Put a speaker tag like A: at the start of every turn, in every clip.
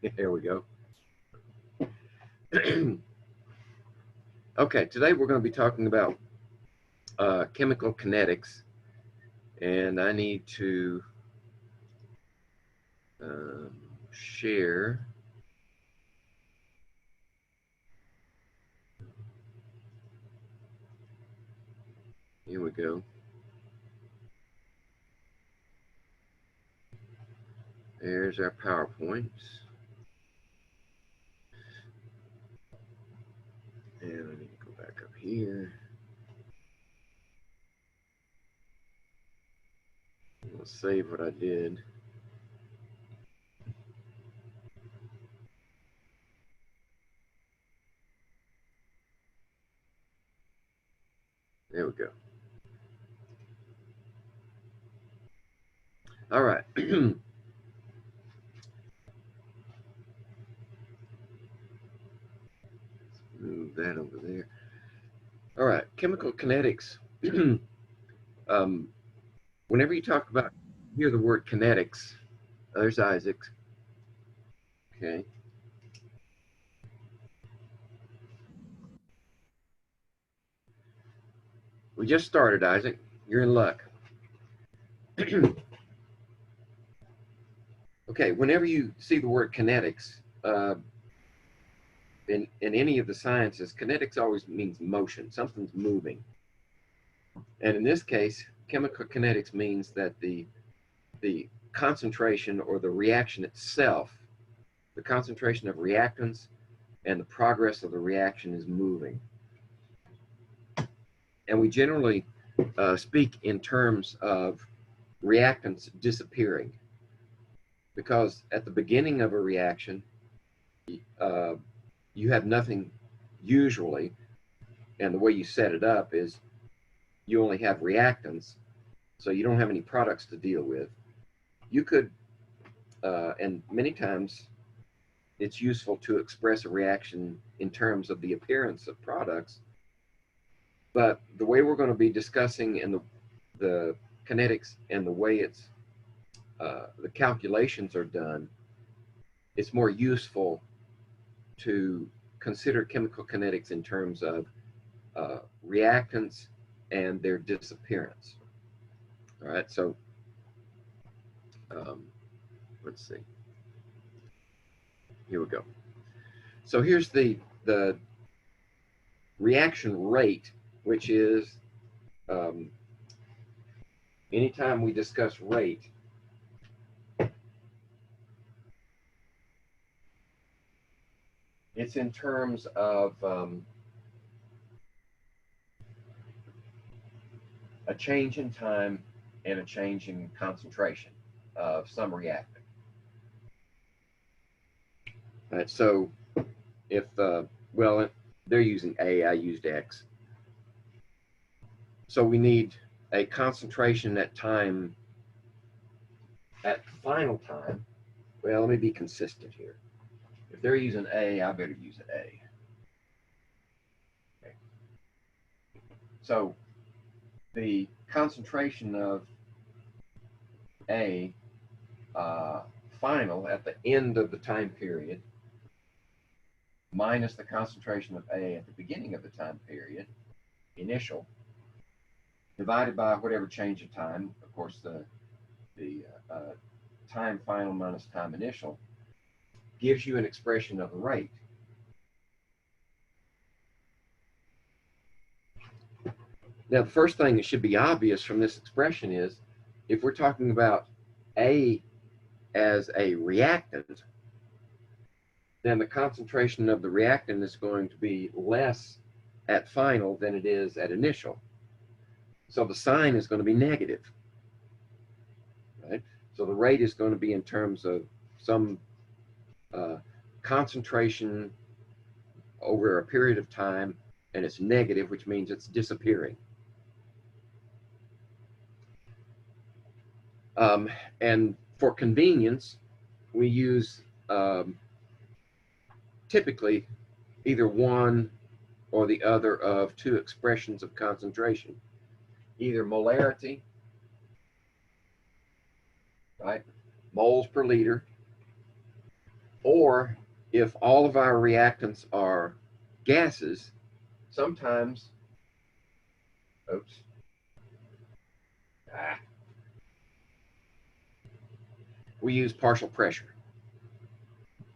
A: There we go. Okay, today we're going to be talking about chemical kinetics, and I need to share. Here we go. There's our PowerPoints. And I need to go back up here. I'll save what I did. There we go. All right. Move that over there. All right, chemical kinetics. Whenever you talk about, hear the word kinetics, there's Isaac. Okay. We just started, Isaac. You're in luck. Okay, whenever you see the word kinetics, in any of the sciences, kinetics always means motion. Something's moving. And in this case, chemical kinetics means that the concentration or the reaction itself, the concentration of reactants and the progress of the reaction is moving. And we generally speak in terms of reactants disappearing, because at the beginning of a reaction, you have nothing usually, and the way you set it up is you only have reactants, so you don't have any products to deal with. You could, and many times it's useful to express a reaction in terms of the appearance of products, but the way we're going to be discussing in the kinetics and the way it's the calculations are done, it's more useful to consider chemical kinetics in terms of reactants and their disappearance. All right, so let's see. Here we go. So here's the reaction rate, which is anytime we discuss rate, it's in terms of a change in time and a change in concentration of some reactant. All right, so if, well, they're using A, I used X. So we need a concentration at time, at final time. Well, let me be consistent here. If they're using A, I better use an A. Okay. So the concentration of A final at the end of the time period minus the concentration of A at the beginning of the time period, initial, divided by whatever change of time, of course, the time final minus time initial, gives you an expression of the rate. Now, the first thing that should be obvious from this expression is, if we're talking about A as a reactant, then the concentration of the reactant is going to be less at final than it is at initial. So the sign is going to be negative, right? So the rate is going to be in terms of some concentration over a period of time, and it's negative, which means it's disappearing. And for convenience, we use typically either one or the other of two expressions of concentration, either molarity, right, moles per liter, Or if all of our reactants are gases, sometimes, oops, we use partial pressure.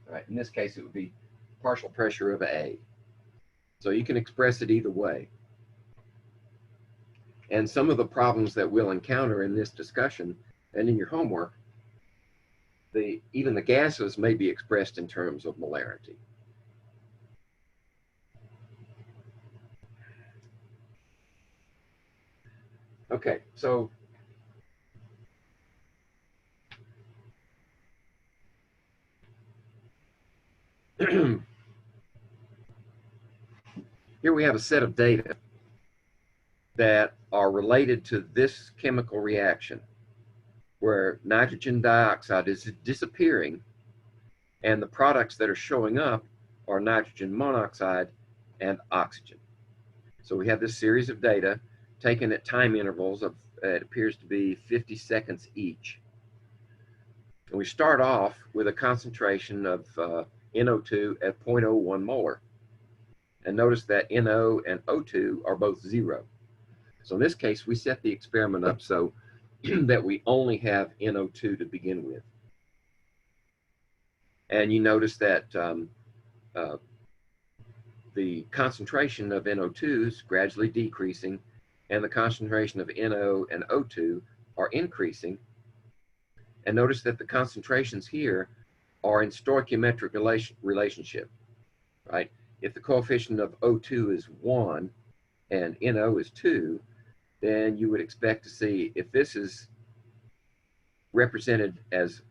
A: Right? In this case, it would be partial pressure of A. So you can express it either way. And some of the problems that we'll encounter in this discussion and in your homework, even the gases may be expressed in terms of molarity. Okay, so here we have a set of data that are related to this chemical reaction where nitrogen dioxide is disappearing and the products that are showing up are nitrogen monoxide and oxygen. So we have this series of data taken at time intervals of, it appears to be 50 seconds each. And we start off with a concentration of NO2 at 0.01 molar. And notice that NO and O2 are both 0. So in this case, we set the experiment up so that we only have NO2 to begin with. And you notice that the concentration of NO2 is gradually decreasing, and the concentration of NO and O2 are increasing. And notice that the concentrations here are in stoichiometric relationship, right? If the coefficient of O2 is 1 and NO is 2, then you would expect to see, if this is represented as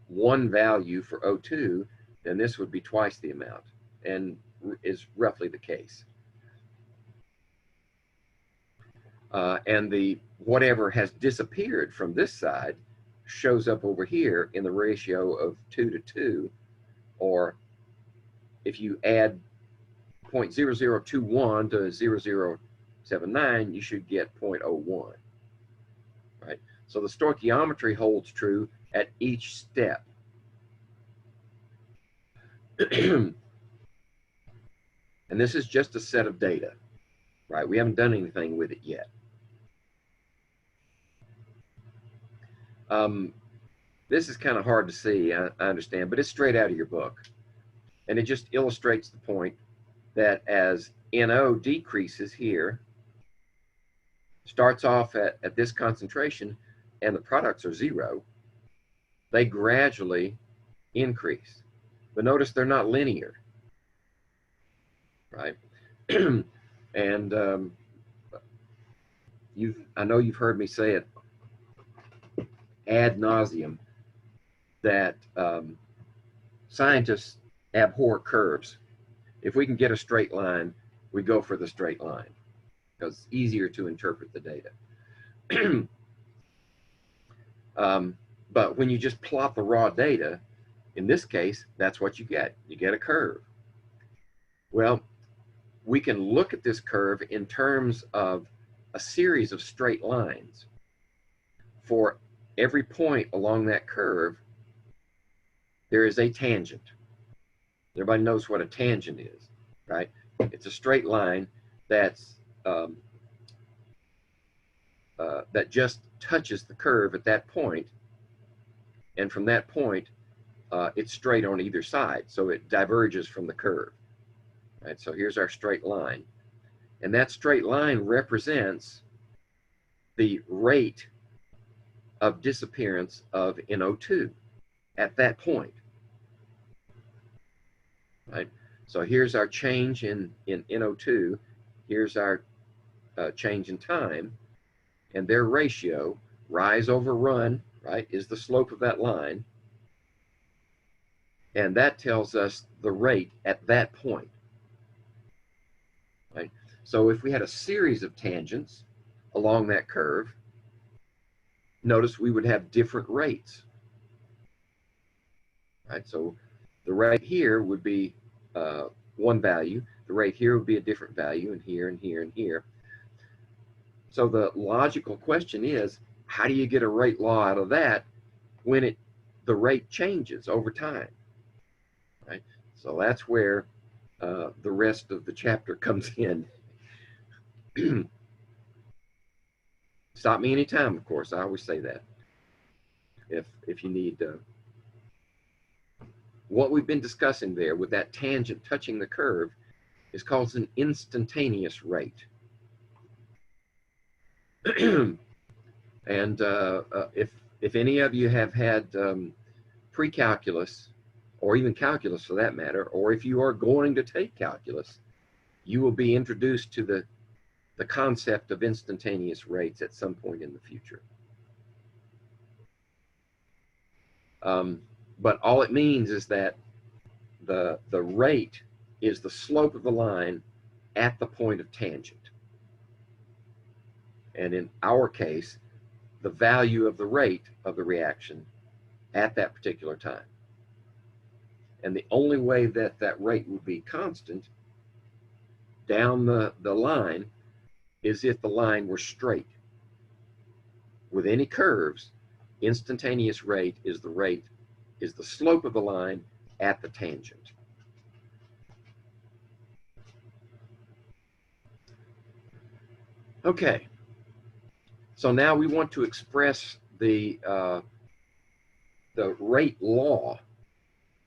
A: one value for O2, then this would be twice the amount, and is roughly the case. And the whatever has disappeared from this side shows up over here in the ratio of 2 to 2, or if you add 0.0021 to 0.0079, you should get 0.01, right? So the stoichiometry holds true at each step. And this is just a set of data, right? We haven't done anything with it yet. This is kind of hard to see, I understand, but it's straight out of your book. And it just illustrates the point that as NO decreases here, starts off at this concentration, and the products are 0, they gradually increase. But notice they're not linear, right? And I know you've heard me say it ad nauseum that scientists abhor curves. If we can get a straight line, we go for the straight line because it's easier to interpret the data. But when you just plot the raw data, in this case, that's what you get. You get a curve. Well, we can look at this curve in terms of a series of straight lines. For every point along that curve, there is a tangent. Everybody knows what a tangent is, right? It's a straight line that's that just touches the curve at that point, and from that point, it's straight on either side, so it diverges from the curve. Right? So here's our straight line, and that straight line represents the rate of disappearance of NO2 at that point. Right? So here's our change in NO2, here's our change in time, and their ratio, rise over run, right, is the slope of that line, and that tells us the rate at that point. Right? So if we had a series of tangents along that curve, notice we would have different rates. Right? So the rate here would be one value, the rate here would be a different value, and here and here and here. So the logical question is, how do you get a rate law out of that when the rate changes over time? right? So that's where the rest of the chapter comes in. Stop me anytime, of course. I always say that. If you need what we've been discussing there with that tangent touching the curve is called an instantaneous rate. And if any of you have had pre-calculus, or even calculus for that matter, or if you are going to take calculus, you will be introduced to the concept of instantaneous rates at some point in the future. But all it means is that the rate is the slope of the line at the point of tangent. And in our case, the value of the rate of the reaction at that particular time. And the only way that that rate would be constant down the line is if the line were straight. With any curves, instantaneous rate is the slope of the line at the tangent. Okay, so now we want to express the rate law.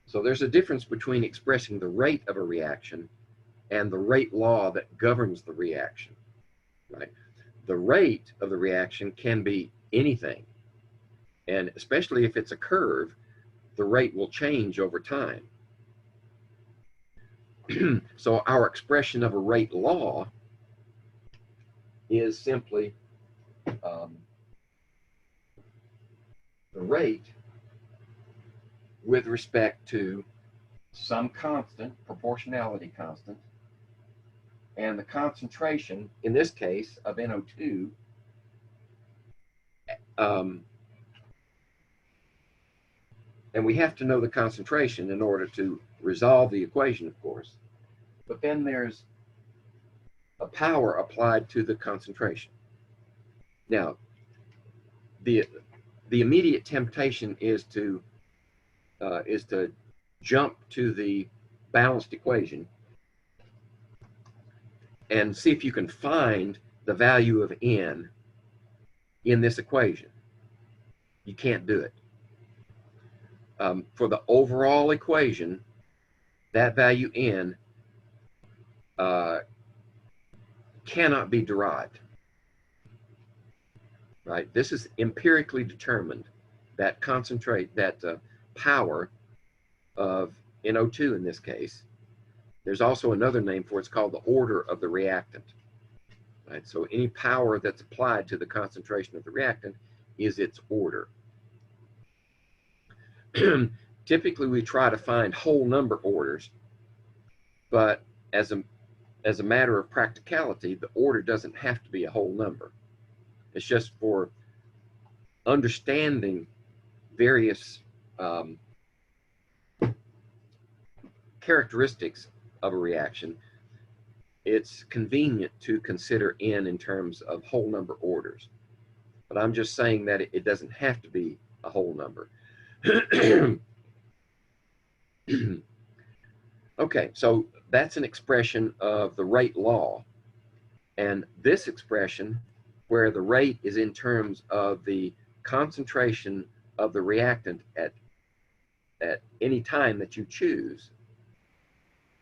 A: So there's a difference between expressing the rate of a reaction and the rate law that governs the reaction, right? The rate of the reaction can be anything, and especially if it's a curve, the rate will change over time. So our expression of a rate law is simply the rate with respect to some constant, proportionality constant, and the concentration, in this case, of NO2, and we have to know the concentration in order to resolve the equation, of course. But then there's a power applied to the concentration. Now, the immediate temptation is to jump to the balanced equation and see if you can find the value of n in this equation. You can't do it. For the overall equation, that value n cannot be derived. Right? This is empirically determined, that power of NO2 in this case. There's also another name for it. It's called the order of the reactant. Right? So any power that's applied to the concentration of the reactant is its order. Typically, we try to find whole number orders, but as a matter of practicality, the order doesn't have to be a whole number. It's just for understanding various characteristics of a reaction, it's convenient to consider n in terms of whole number orders. But I'm just saying that it doesn't have to be a whole number. Okay, so that's an expression of the rate law. And this expression, where the rate is in terms of the concentration of the reactant at any time that you choose,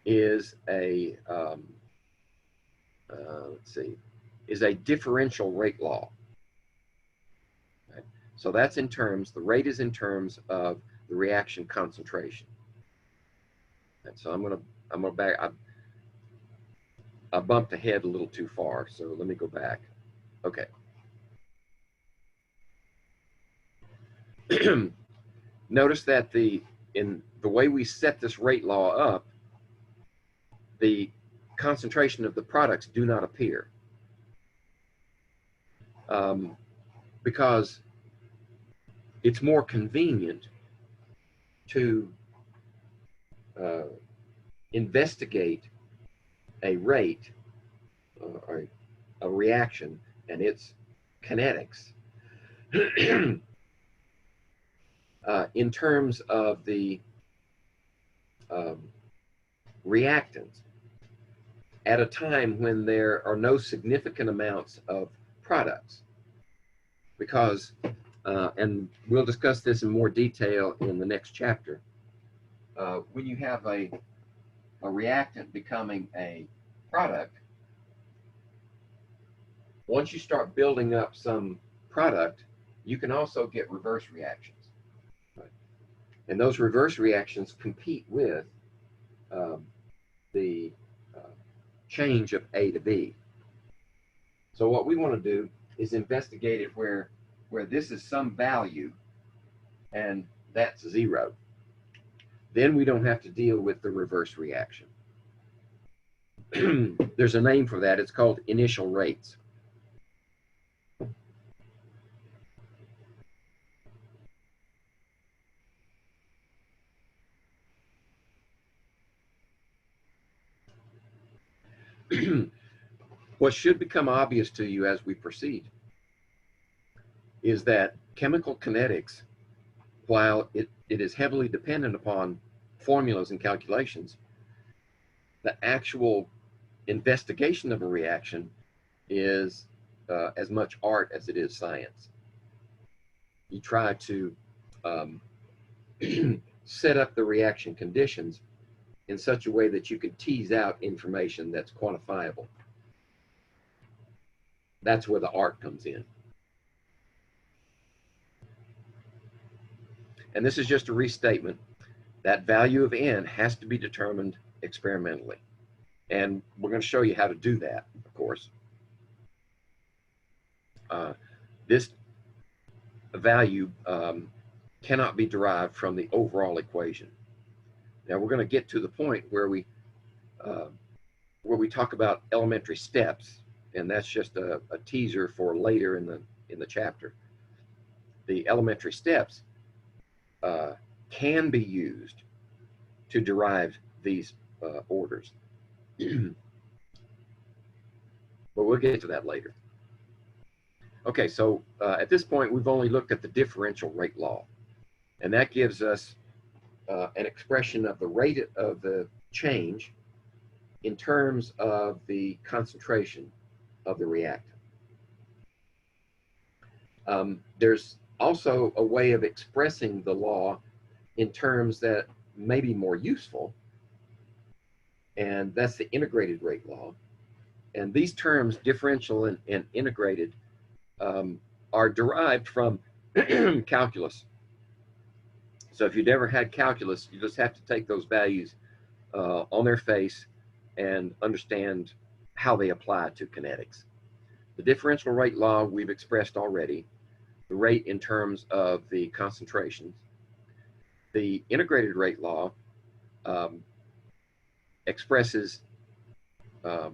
A: is a is a differential rate law. Right? So that's in terms, the rate is in terms of the reaction concentration. And so I'm gonna back. I bumped ahead a little too far, so let me go back. Okay. Notice that in the way we set this rate law up, the concentration of the products do not appear. Because it's more convenient to investigate a rate or a reaction and its kinetics in terms of the um, reactants at a time when there are no significant amounts of products. Because, and we'll discuss this in more detail in the next chapter, when you have a reactant becoming a product, once you start building up some product, you can also get reverse reactions. Right? And those reverse reactions compete with the change of A to B. So what we want to do is investigate it where this is some value and that's 0. Then we don't have to deal with the reverse reaction. There's a name for that. It's called initial rates. What should become obvious to you as we proceed is that chemical kinetics, while it is heavily dependent upon formulas and calculations, the actual investigation of a reaction is as much art as it is science. You try to set up the reaction conditions in such a way that you can tease out information that's quantifiable. That's where the art comes in. And this is just a restatement. That value of n has to be determined experimentally. And we're going to show you how to do that, of course. This value cannot be derived from the overall equation. Now we're going to get to the point where we talk about elementary steps, and that's just a teaser for later in the chapter. The elementary steps can be used to derive these orders. But we'll get to that later. Okay, so at this point, we've only looked at the differential rate law, and that gives us an expression of the rate of the change in terms of the concentration of the reactant. There's also a way of expressing the law in terms that may be more useful, and that's the integrated rate law. And these terms, differential and integrated, are derived from calculus. So if you've never had calculus, you just have to take those values on their face and understand how they apply to kinetics. The differential rate law we've expressed already, the rate in terms of the concentrations. The integrated rate law expresses the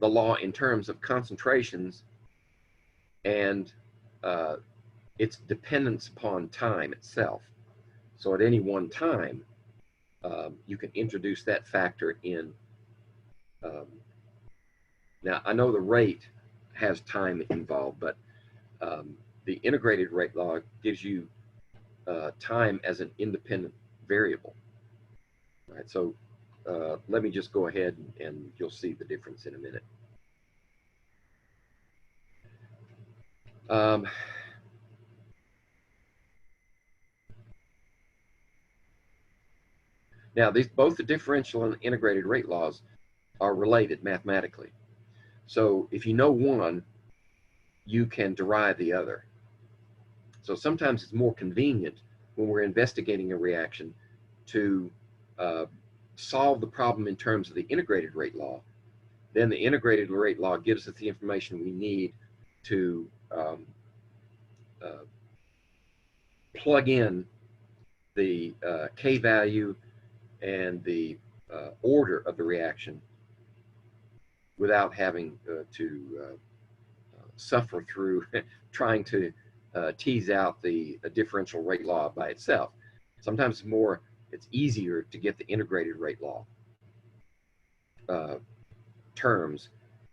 A: law in terms of concentrations and its dependence upon time itself. So at any one time, you can introduce that factor in. Now, I know the rate has time involved, but the integrated rate law gives you time as an independent variable. All right, so let me just go ahead and you'll see the difference in a minute. Now, both the differential and integrated rate laws are related mathematically. So if you know one, you can derive the other. So sometimes it's more convenient when we're investigating a reaction to solve the problem in terms of the integrated rate law. Then the integrated rate law gives us the information we need to plug in the K value and the order of the reaction without having to suffer through trying to tease out the differential rate law by itself. Sometimes it's easier to get the integrated rate law terms,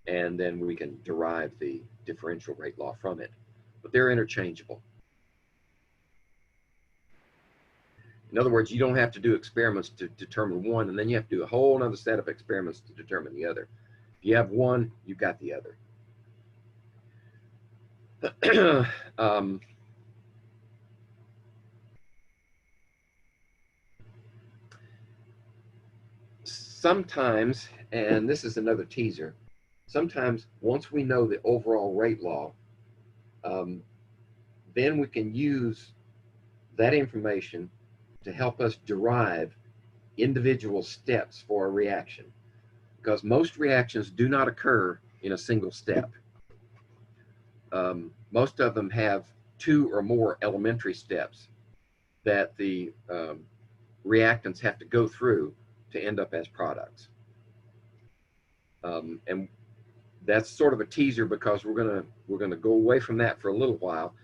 A: and then we can derive the differential rate law from it. But they're interchangeable. In other words, you don't have to do experiments to determine one, and then you have to do a whole other set of experiments to determine the other. If you have one, you've got the other. Sometimes, and this is another teaser, sometimes once we know the overall rate law, then we can use that information to help us derive individual steps for a reaction, because most reactions do not occur in a single step. Most of them have two or more elementary steps that the reactants have to go through to end up as products. And that's sort of a teaser, because we're gonna go away from that for a little while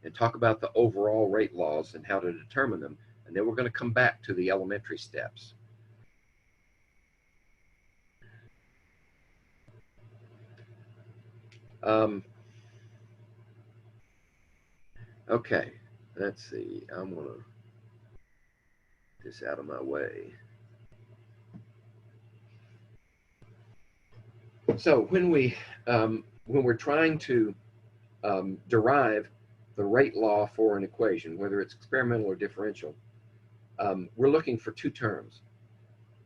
A: and talk about the overall rate laws and how to determine them, and then we're going to come back to the elementary steps. Okay, let's see. I'm gonna get this out of my way. So when we're trying to derive the rate law for an equation, whether it's experimental or differential, we're looking for two terms.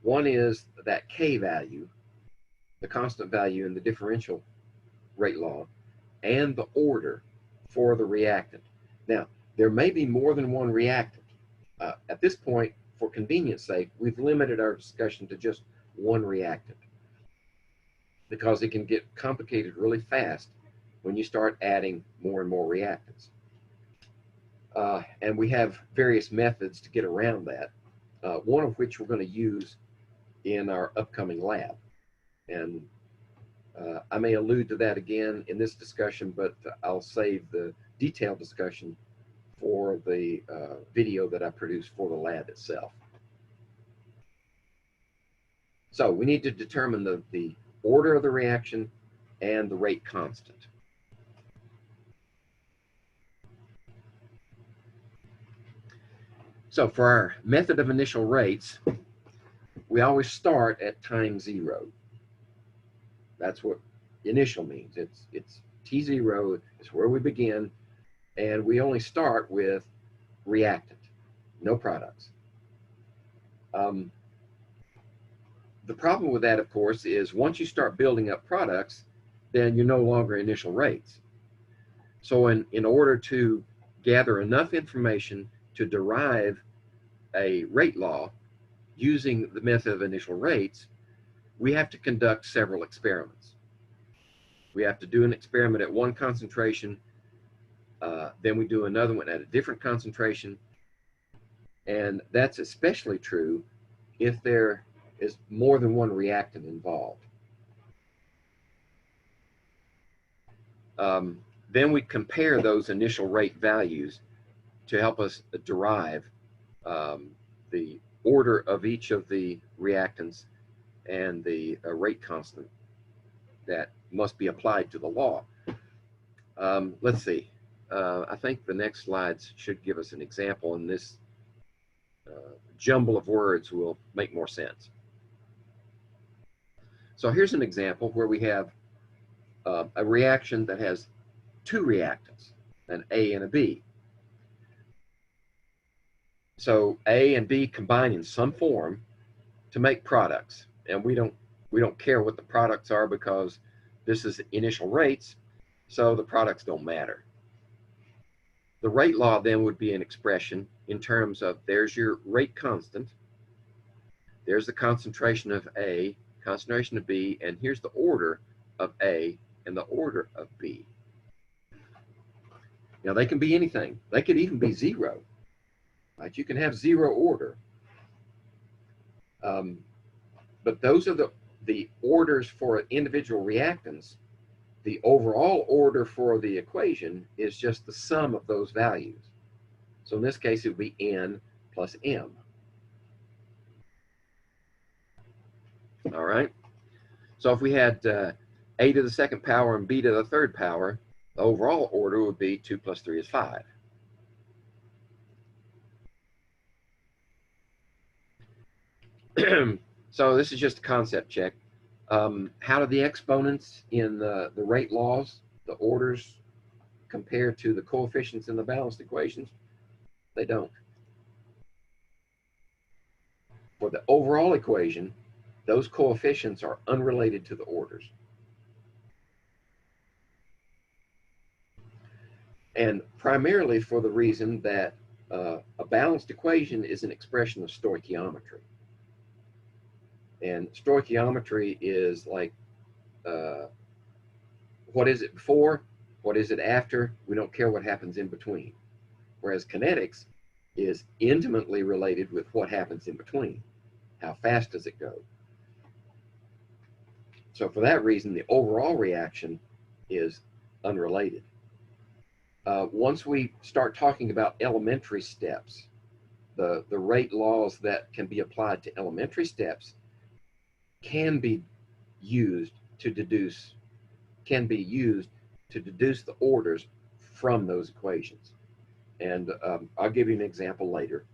A: One is that K value, the constant value in the differential rate law, and the order for the reactant. Now, there may be more than one reactant. At this point, for convenience sake, we've limited our discussion to just one reactant, because it can get complicated really fast when you start adding more and more reactants. And we have various methods to get around that, one of which we're going to use in our upcoming lab. And I may allude to that again in this discussion, but I'll save the detailed discussion for the video that I produced for the lab itself. So we need to determine the order of the reaction and the rate constant. So for our method of initial rates, we always start at time zero. That's what initial means. It's T0, it's where we begin, and we only start with reactant, no products. The problem with that, of course, is once you start building up products, then you're no longer initial rates. So in order to gather enough information to derive a rate law using the method of initial rates, we have to conduct several experiments. We have to do an experiment at one concentration, then we do another one at a different concentration, and that's especially true if there is more than one reactant involved. Then we compare those initial rate values to help us derive the order of each of the reactants and the rate constant that must be applied to the law. Let's see. I think the next slides should give us an example, and this jumble of words will make more sense. So here's an example where we have a reaction that has two reactants, an A and a B. So A and B combine in some form to make products, and we don't care what the products are, because this is initial rates, so the products don't matter. The rate law then would be an expression in terms of there's your rate constant, there's the concentration of A, concentration of B, and here's the order of A and the order of B. Now they can be anything. They could even be zero. Right? You can have zero order. But those are the orders for individual reactants. The overall order for the equation is just the sum of those values. So in this case, it would be N plus M. All right. So if we had A to the second power and B to the third power, the overall order would be 2 plus 3 is 5. So this is just a concept check. How do the exponents in the rate laws, the orders, compare to the coefficients in the balanced equations? They don't. For the overall equation, those coefficients are unrelated to the orders. And primarily for the reason that a balanced equation is an expression of stoichiometry. And stoichiometry is like, what is it before? What is it after? We don't care what happens in between. Whereas kinetics is intimately related with what happens in between. How fast does it go? So for that reason, the overall reaction is unrelated. Once we start talking about elementary steps, the rate laws that can be applied to elementary steps can be used to deduce the orders from those equations. And I'll give you an example later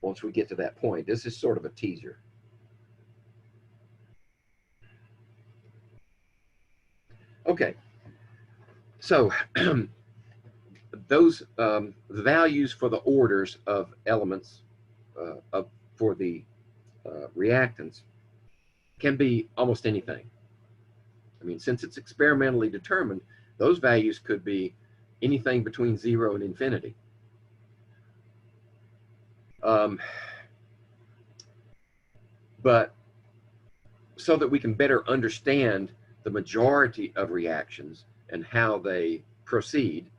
A: once we get to that point. This is sort of a teaser. Okay, so those values for the orders of elements for the reactants can be almost anything. I mean, since it's experimentally determined, those values could be anything between 0 and infinity. But so that we can better understand the majority of reactions and how they proceed,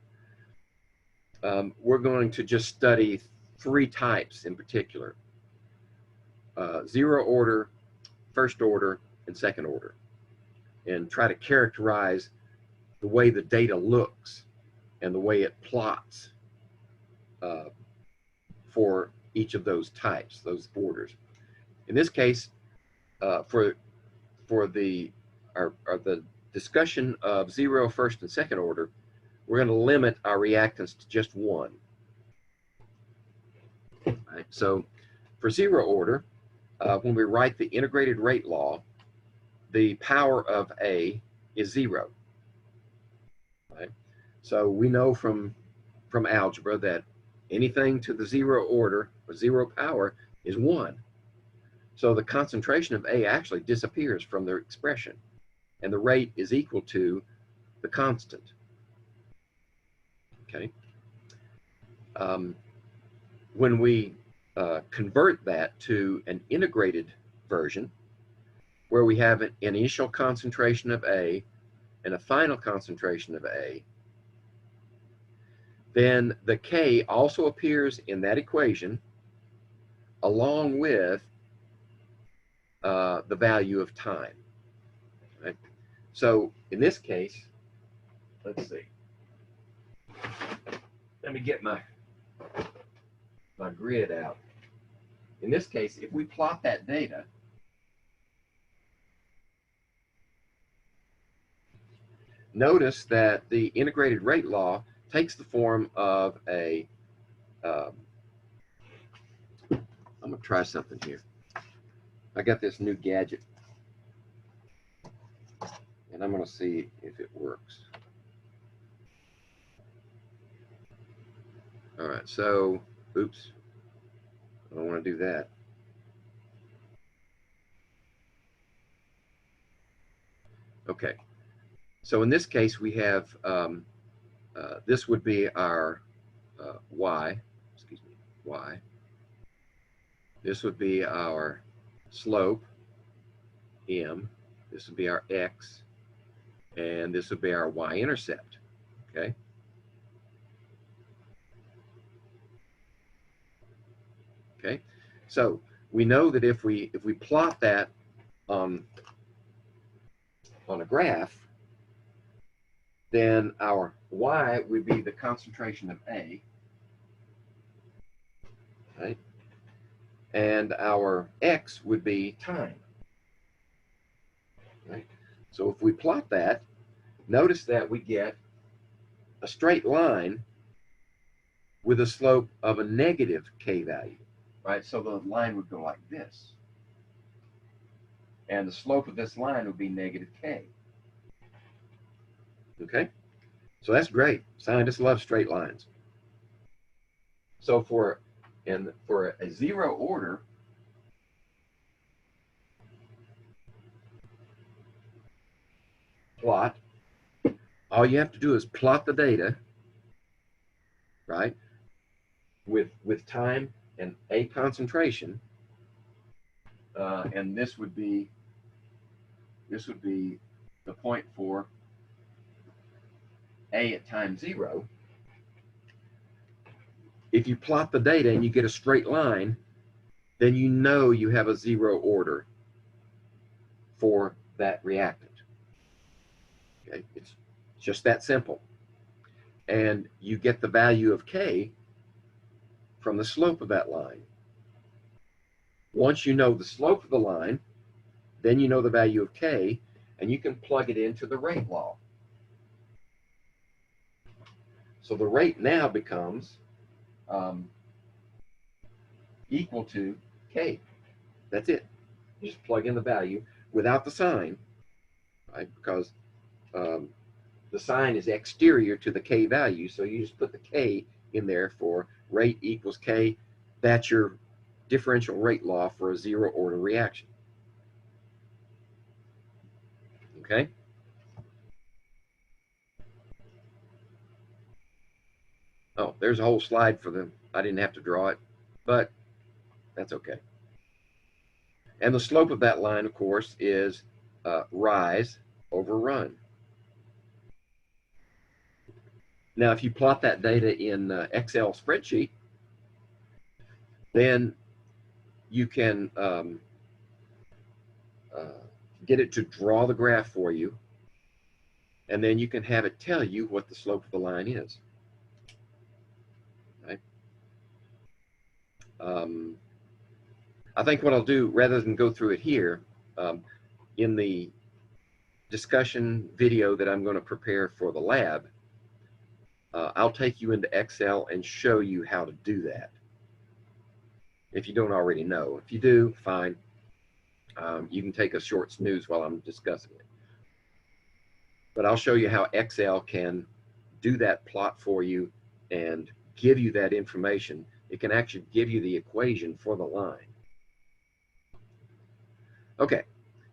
A: we're going to just study 3 types in particular: 0 order, first order, and second order, and try to characterize the way the data looks and the way it plots for each of those types, those orders. In this case, for the discussion of 0, first, and second order, we're going to limit our reactants to just 1. Right? So for 0 order, when we write the integrated rate law, the power of A is 0. Right? So we know from algebra that anything to the 0 order or 0 power is 1. So the concentration of A actually disappears from the expression, and the rate is equal to the constant. Okay. When we convert that to an integrated version, where we have an initial concentration of A and a final concentration of A, then the K also appears in that equation along with the value of time. Right? So in this case, let's see. Let me get my grid out. In this case, if we plot that data, notice that the integrated rate law takes the form of a, I'm going to try something here. I got this new gadget, and I'm going to see if it works. All right, so, oops, I don't want to do that. Okay, so in this case, we have, this would be our y, excuse me, y. This would be our slope, m. This would be our x, and this would be our y-intercept, okay? Okay, so we know that if we plot that on a graph, then our y would be the concentration of A, right? And our x would be time, right? So if we plot that, notice that we get a straight line with a slope of a negative K value, right? So the line would go like this. and the slope of this line would be negative K. Okay, so that's great. Scientists love straight lines. So for a zero order, plot, all you have to do is plot the data, right, with time and a concentration, and this would be the point for a at time 0. If you plot the data and you get a straight line, then you know you have a zero order for that reactant. Okay, it's just that simple. And you get the value of K from the slope of that line. Once you know the slope of the line, then you know the value of K, and you can plug it into the rate law. So the rate now becomes equal to K. That's it. You just plug in the value without the sign, right? Because the sign is exterior to the K value, so you just put the K in there for rate equals K. That's your differential rate law for a zero order reaction. Okay? Oh, there's a whole slide for them. I didn't have to draw it, but that's okay. And the slope of that line, of course, is rise over run. Now, if you plot that data in Excel spreadsheet, then you can get it to draw the graph for you, and then you can have it tell you what the slope of the line is. Right? I think what I'll do, rather than go through it here, in the discussion video that I'm going to prepare for the lab, I'll take you into Excel and show you how to do that, if you don't already know. If you do, fine. You can take a short snooze while I'm discussing it. But I'll show you how Excel can do that plot for you and give you that information. It can actually give you the equation for the line. Okay,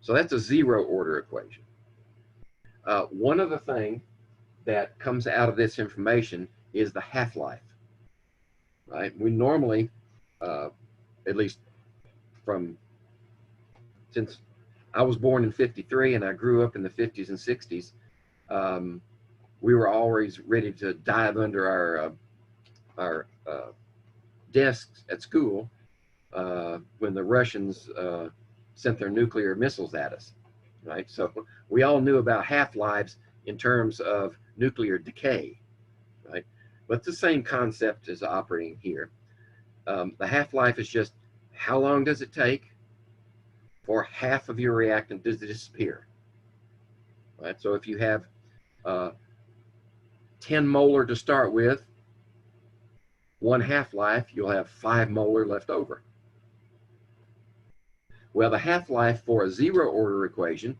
A: so that's a zero order equation. One other thing that comes out of this information is the half-life, right? We normally, at least since I was born in '53 and I grew up in the '50s and '60s, we were always ready to dive under our desks at school when the Russians sent their nuclear missiles at us, right? So we all knew about half-lives in terms of nuclear decay, right? But the same concept is operating here. The half-life is just how long does it take for half of your reactant to disappear, right? So if you have 10 molar to start with, one half-life, you'll have 5 molar left over. Well, the half-life for a zero order equation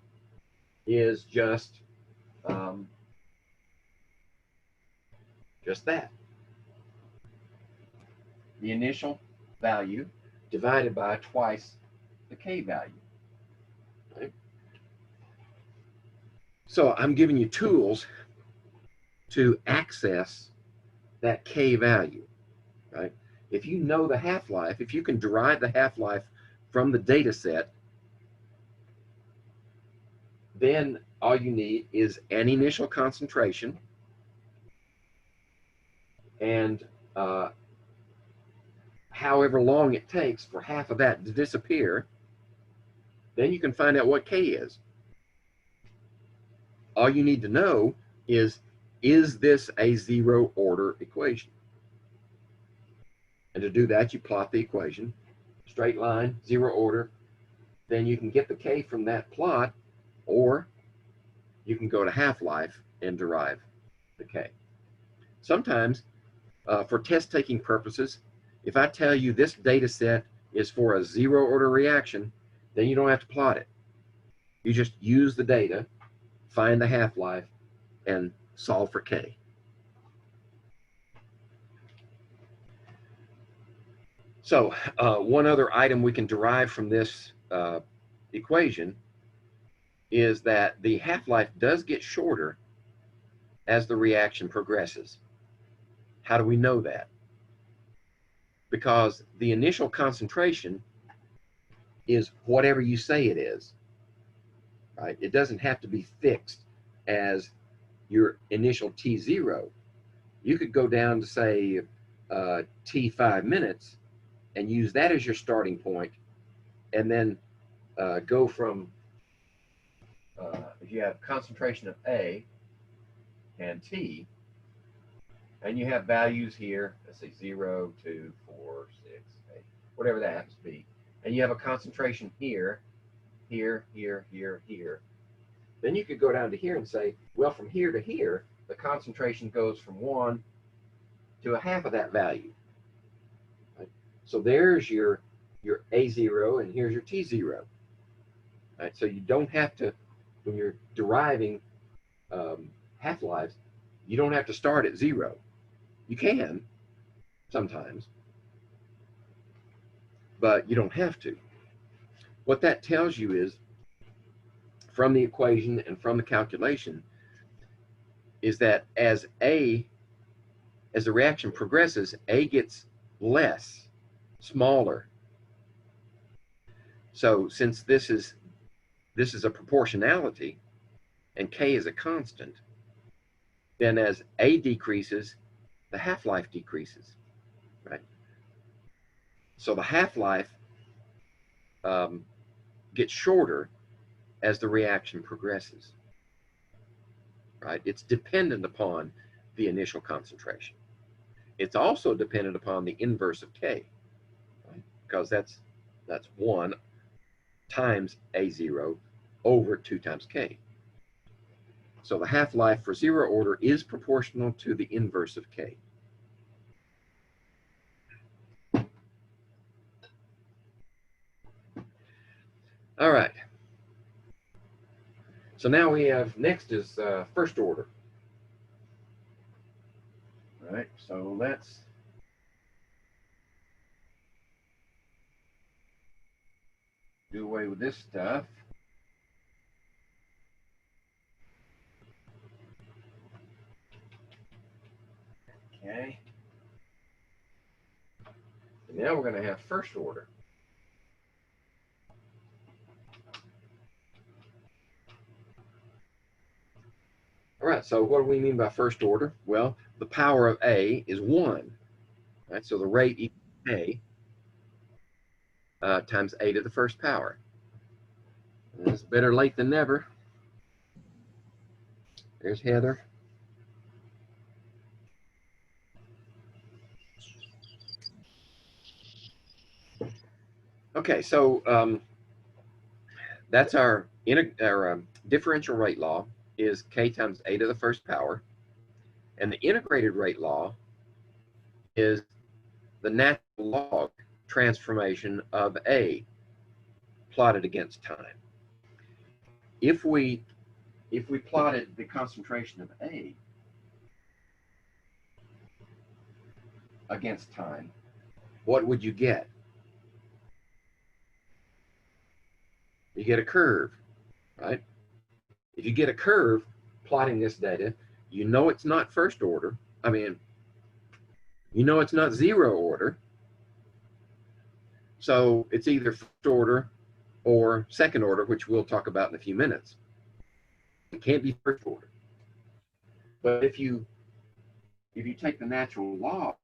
A: is just that. The initial value divided by twice the K value. Right? So I'm giving you tools to access that K value, right? If you know the half-life, if you can derive the half-life from the data set, then all you need is an initial concentration and however long it takes for half of that to disappear, then you can find out what K is. All you need to know is this a zero order equation? And to do that, you plot the equation, straight line, zero order. Then you can get the K from that plot, or you can go to half-life and derive the K. Sometimes, for test-taking purposes, if I tell you this data set is for a zero order reaction, then you don't have to plot it. You just use the data, find the half-life, and solve for K. So one other item we can derive from this equation is that the half-life does get shorter as the reaction progresses. How do we know that? Because the initial concentration is whatever you say it is, right? It doesn't have to be fixed as your initial T0. You could go down to, say, T5 minutes and use that as your starting point, and then go from, if you have concentration of A and T, and you have values here, let's say 0, 2, 4, 6, 8, whatever that happens to be, and you have a concentration here, here, here, here, here, then you could go down to here and say, well, from here to here, the concentration goes from 1 to a half of that value. Right? So there's your A0, and here's your T0. Right? So you don't have to, when you're deriving half-lives, you don't have to start at 0. You can sometimes, but you don't have to. What that tells you is, from the equation and from the calculation, is that as the reaction progresses, A gets less, smaller. So since this is a proportionality and K is a constant, then as A decreases, the half-life decreases, right? So the half-life gets shorter as the reaction progresses, right? It's dependent upon the initial concentration. It's also dependent upon the inverse of K, right? Because that's 1 times A0 over 2 times K. So the half-life for 0 order is proportional to the inverse of K. All right. So now we have, next is first order. All right, so let's do away with this stuff. Okay. And now we're going to have first order. All right, so what do we mean by first order? Well, the power of A is 1. Right, so the rate equals A times A to the first power. And it's better late than never. There's Heather. Okay, so that's our differential rate law is K times A to the first power. And the integrated rate law is the natural log transformation of A plotted against time. If we plotted the concentration of A against time, what would you get? You get a curve, right? If you get a curve plotting this data, you know it's not first order. I mean, you know it's not 0 order. So it's either first order or second order, which we'll talk about in a few minutes. It can't be first order. But if you take the natural log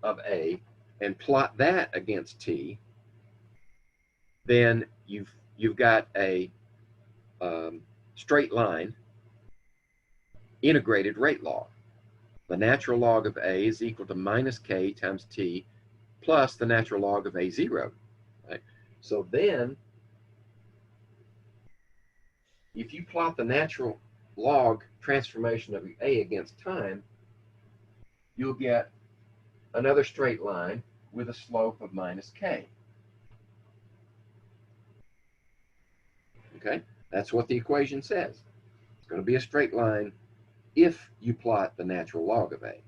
A: of A and plot that against T, then you've got a straight line integrated rate law. The natural log of A is equal to minus K times T plus the natural log of A0. Right? So then, if you plot the natural log transformation of A against time, you'll get another straight line with a slope of minus K. Okay? That's what the equation says. It's going to be a straight line if you plot the natural log of A.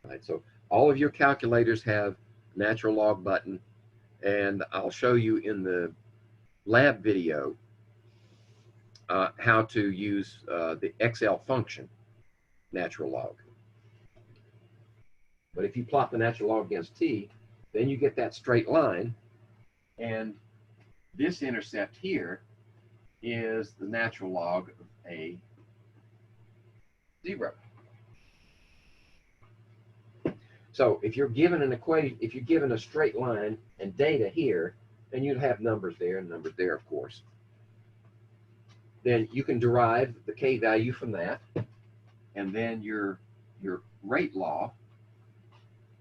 A: Right? So all of your calculators have natural log button, and I'll show you in the lab video how to use the Excel function natural log. But if you plot the natural log against t, then you get that straight line, and this intercept here is the natural log of A0. So if you're given an equation, if you're given a straight line and data here, and you'd have numbers there and numbers there, of course, then you can derive the k value from that, and then your rate law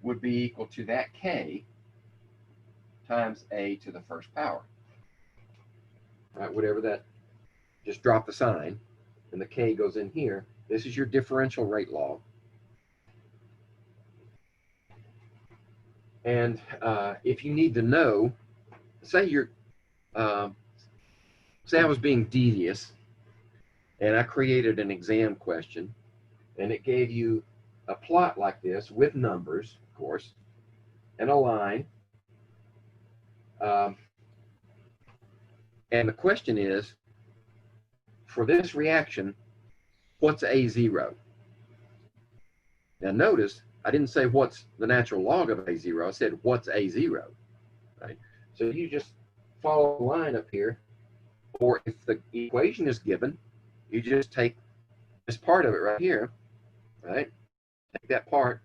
A: would be equal to that k times a to the first power. Right, whatever that, just drop the sign, and the k goes in here. This is your differential rate law. And if you need to know, say say I was being devious, and I created an exam question, and it gave you a plot like this with numbers, of course, and a line. And the question is, for this reaction, what's A0? Now notice, I didn't say what's the natural log of A0, I said what's A0, right? So you just follow the line up here, or if the equation is given, you just take this part of it right here, right? Take that part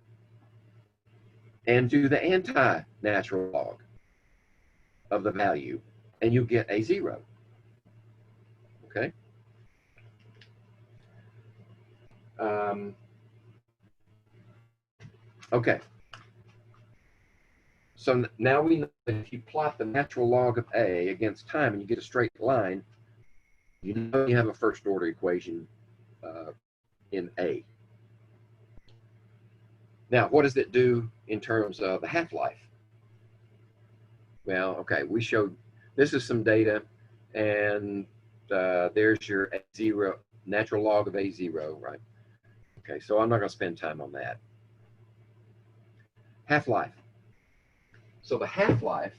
A: and do the anti-natural log of the value, and you get A0, okay? Okay. So now we know that if you plot the natural log of A against time and you get a straight line, you know you have a first order equation in A. Now, what does it do in terms of the half-life? Well, okay, we showed, this is some data, and there's your A0, natural log of A0, right? Okay, so I'm not going to spend time on that. Half-life. So the half-life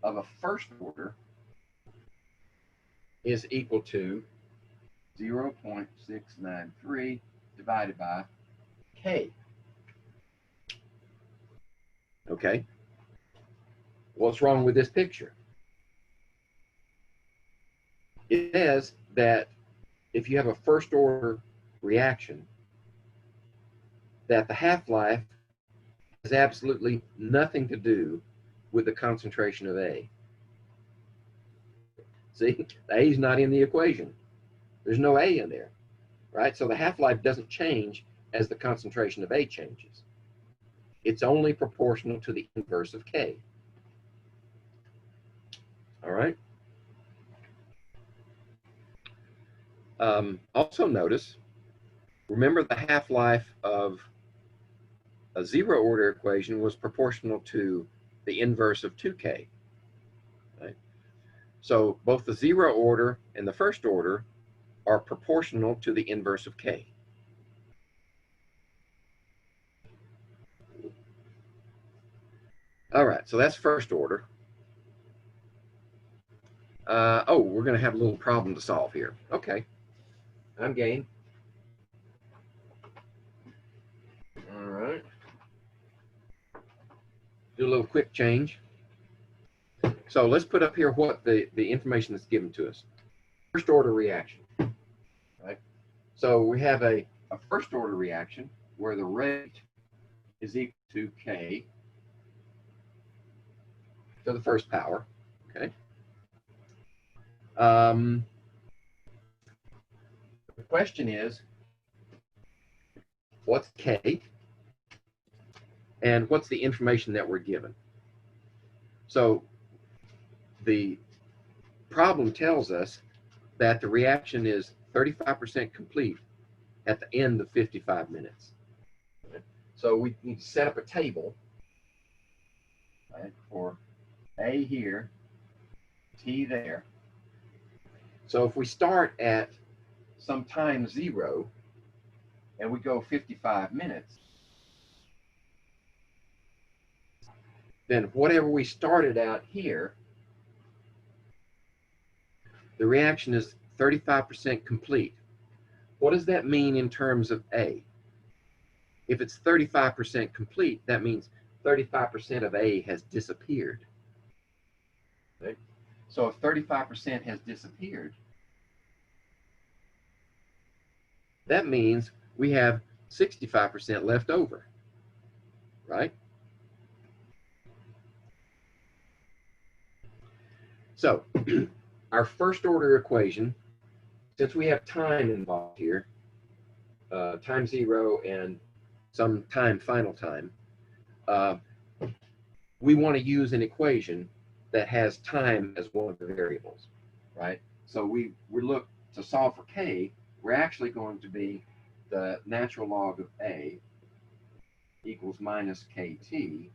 A: of a first order is equal to 0.693 divided by K. Okay. What's wrong with this picture? It says that if you have a first order reaction, that the half-life has absolutely nothing to do with the concentration of A. See, the A is not in the equation. There's no A in there, right? So the half-life doesn't change as the concentration of A changes. It's only proportional to the inverse of K. All right. Also notice, remember the half-life of a zero order equation was proportional to the inverse of 2K. Right? So both the zero order and the first order are proportional to the inverse of K. All right, so that's first order. Oh, we're going to have a little problem to solve here. Okay, I'm game. All right. Do a little quick change. So let's put up here what the information that's given to us. First order reaction. Right? So we have a first order reaction where the rate is equal to K to the first power. Okay. The question is, what's K? And what's the information that we're given? So the problem tells us that the reaction is 35% complete at the end of 55 minutes. So we need to set up a table, right, for A here, T there. So if we start at some time 0 and we go 55 minutes, then whatever we started out here, the reaction is 35% complete. What does that mean in terms of A? If it's 35% complete, that means 35% of A has disappeared. Okay? So if 35% has disappeared, that means we have 65% left over, right? So our first order equation, since we have time involved here, time 0 and some time, final time, we want to use an equation that has time as one of the variables, right? So we look to solve for K, we're actually going to be the natural log of A equals minus KT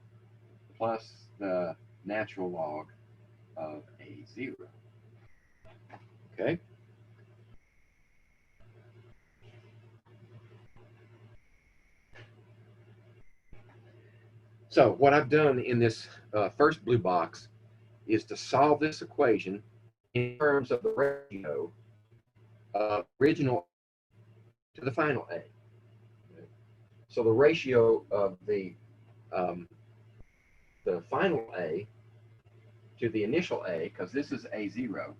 A: plus the natural log of A0. Okay? So what I've done in this first blue box is to solve this equation in terms of the ratio of original to the final A. So the ratio of the final A to the initial A, because this is A0,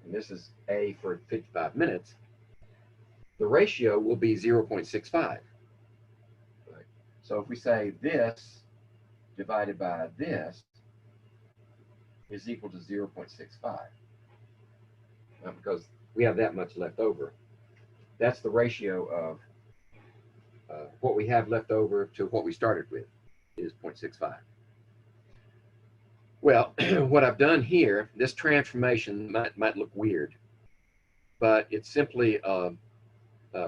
A: and this is A for 55 minutes, the ratio will be 0.65. Right? So if we say this divided by this is equal to 0.65, because we have that much left over. That's the ratio of what we have left over to what we started with is 0.65. Well, what I've done here, this transformation might look weird, but it's simply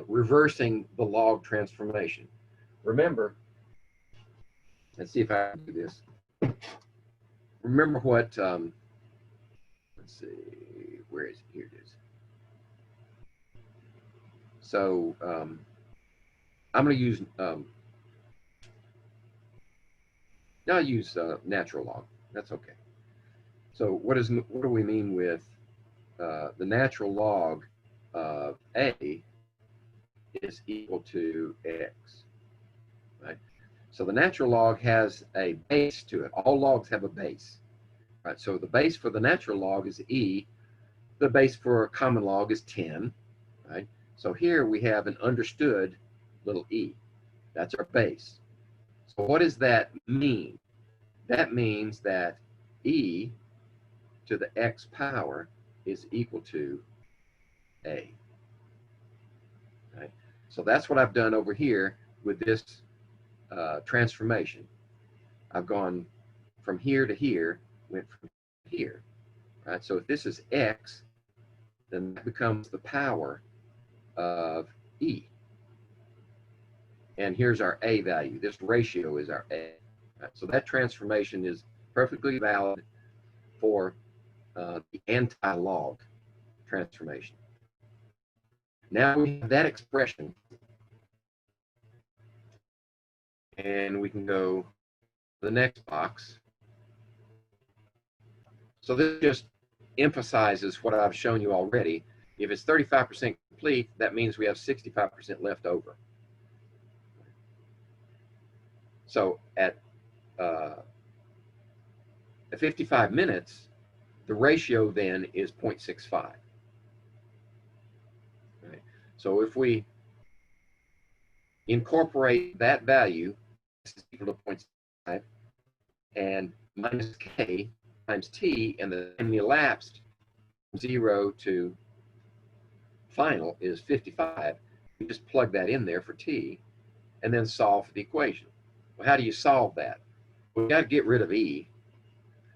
A: reversing the log transformation. Remember, let's see if I can do this. Remember what, let's see, where is it? Here it is. So I'm going to use, I'll use natural log. That's okay. So what do we mean with the natural log of A is equal to X, right? So the natural log has a base to it. All logs have a base, right? So the base for the natural log is E. The base for a common log is 10, right? So here we have an understood little e. That's our base. So what does that mean? That means that e to the x power is equal to a. Right? So that's what I've done over here with this transformation. I've gone from here to here, went from here. Right? So if this is x, then that becomes the power of e. And here's our a value. This ratio is our a. Right? So that transformation is perfectly valid for the anti-log transformation. Now we have that expression, and we can go to the next box. So this just emphasizes what I've shown you already. If it's 35% complete, that means we have 65% left over. So at 55 minutes, the ratio then is 0.65. Right? So if we incorporate that value, this is equal to 0.65, and minus k times t, and the time elapsed from 0 to final is 55. You just plug that in there for t, and then solve for the equation. Well, how do you solve that? Well, we got to get rid of e,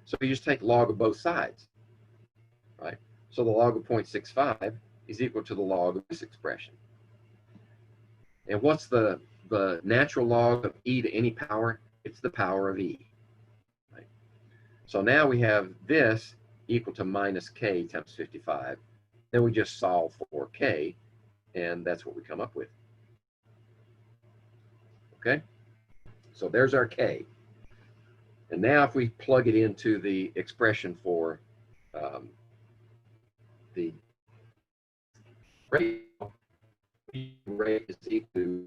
A: so you just take log of both sides, right? So the log of 0.65 is equal to the log of this expression. And what's the natural log of e to any power? It's the power of e. Right? So now we have this equal to minus K times 55. Then we just solve for K, and that's what we come up with. Okay? So there's our K. And now if we plug it into the expression for the rate is equal to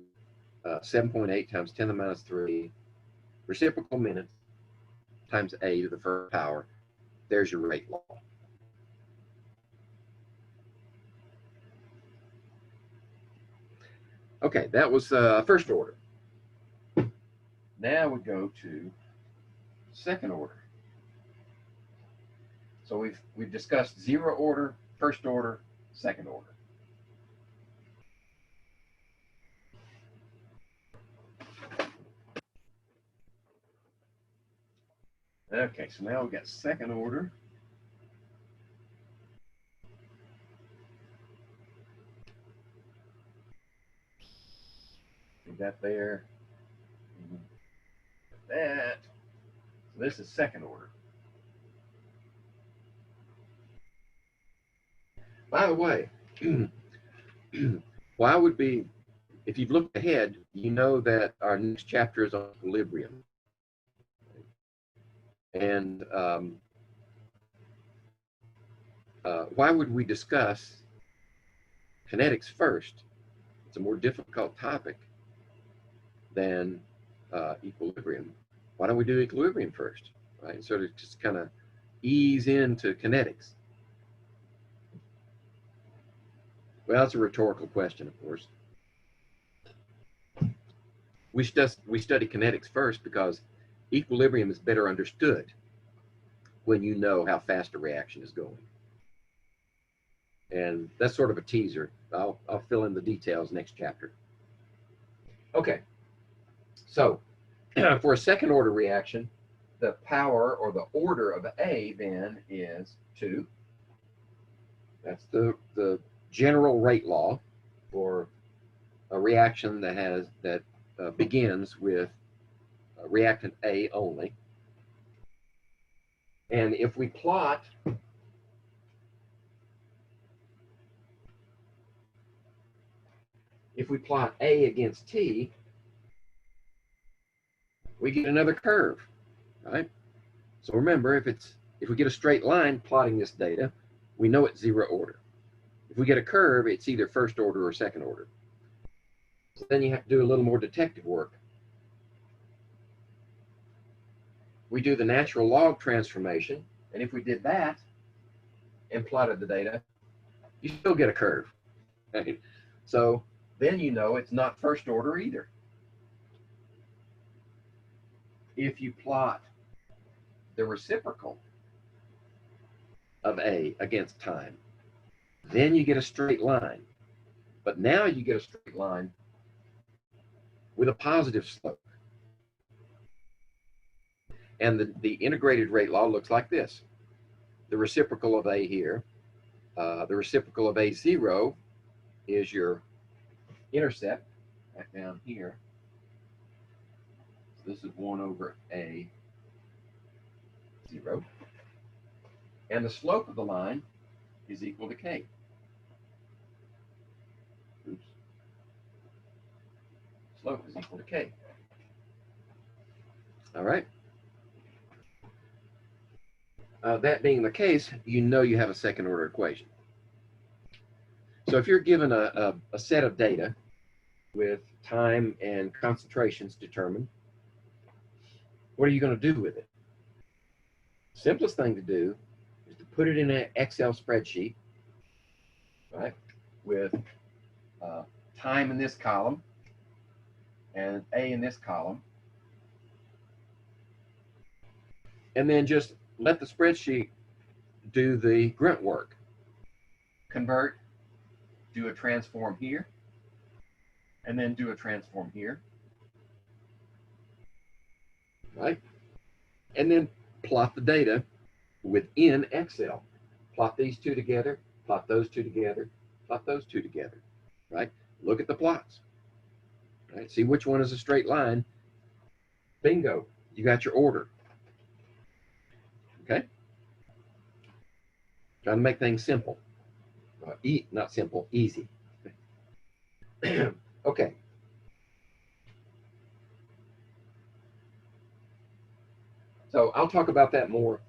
A: 7.8 times 10 to the minus 3 reciprocal minutes times A to the first power. There's your rate law. Okay, that was first order. Now we go to second order. So we've discussed zero order, first order, second order. Okay, so now we've got second order. We got there. That. So this is second order. By the way, why would be, if you've looked ahead, you know that our next chapter is on equilibrium. And why would we discuss kinetics first? It's a more difficult topic than equilibrium. Why don't we do equilibrium first, right? Sort of just kind of ease into kinetics. Well, it's a rhetorical question, of course. We study kinetics first because equilibrium is better understood when you know how fast a reaction is going. And that's sort of a teaser. I'll fill in the details next chapter. Okay, so for a second order reaction, the power or the order of A then is 2. That's the general rate law for a reaction that begins with reactant A only. And if we plot A against T, we get another curve, right? So remember, if we get a straight line plotting this data, we know it's zero order. If we get a curve, it's either first order or second order. So then you have to do a little more detective work. We do the natural log transformation, and if we did that and plotted the data, you still get a curve. Right? So then you know it's not first order either. If you plot the reciprocal of A against time, then you get a straight line. But now you get a straight line with a positive slope. And the integrated rate law looks like this. The reciprocal of A here, the reciprocal of A0 is your intercept right down here. So this is 1 over A0. And the slope of the line is equal to K. Oops. Slope is equal to K. All right. That being the case, you know you have a second order equation. So if you're given a set of data with time and concentrations determined, what are you going to do with it? Simplest thing to do is to put it in an Excel spreadsheet, right, with time in this column and A in this column, and then just let the spreadsheet do the grunt work. Convert, do a transform here, and then do a transform here, right? And then plot the data within Excel. Plot these two together, plot those two together, plot those two together, right? Look at the plots, right? See which one is a straight line. Bingo, you got your order. Okay. Trying to make things simple. Not simple, easy. Okay. So I'll talk about that more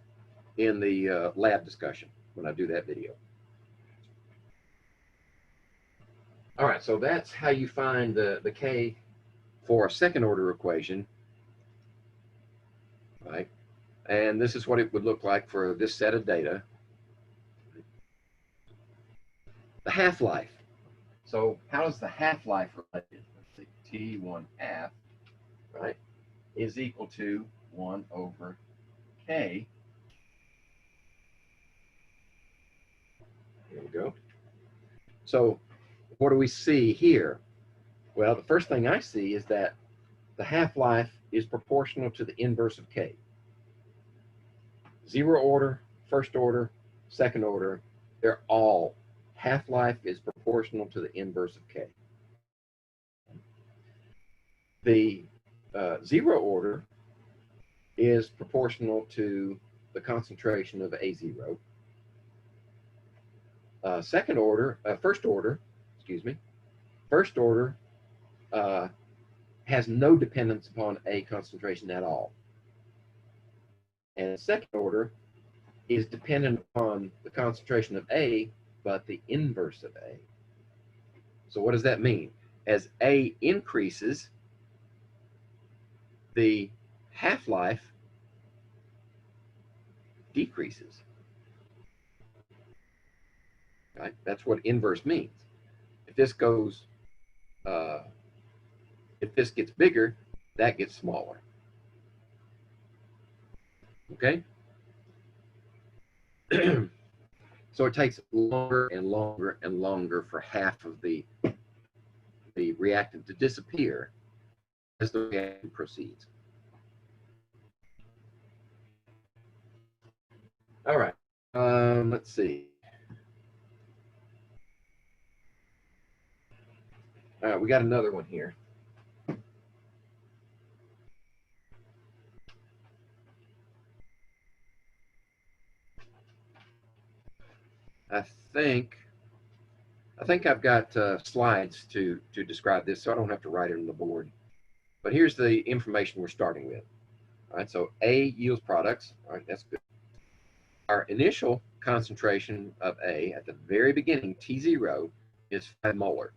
A: in the lab discussion when I do that video. All right, so that's how you find the K for a second order equation, right? And this is what it would look like for this set of data. The half-life. So how is the half-life related? Let's see, T1/2, right, is equal to 1 over K. Here we go. So what do we see here? Well, the first thing I see is that the half-life is proportional to the inverse of K. Zero order, first order, second order, they're all, half-life is proportional to the inverse of K. The zero order is proportional to the concentration of A0. First order has no dependence upon A concentration at all. And second order is dependent upon the concentration of A, but the inverse of A. So what does that mean? As A increases, the half-life decreases. Right? That's what inverse means. If this goes, if this gets bigger, that gets smaller. Okay? So it takes longer and longer and longer for half of the reactant to disappear as the reaction proceeds. All right, let's see. All right, we got another one here. I think I've got slides to describe this, so I don't have to write it on the board. But here's the information we're starting with. All right, so A yields products. All right, that's good. Our initial concentration of A at the very beginning, T0, is 5 molar.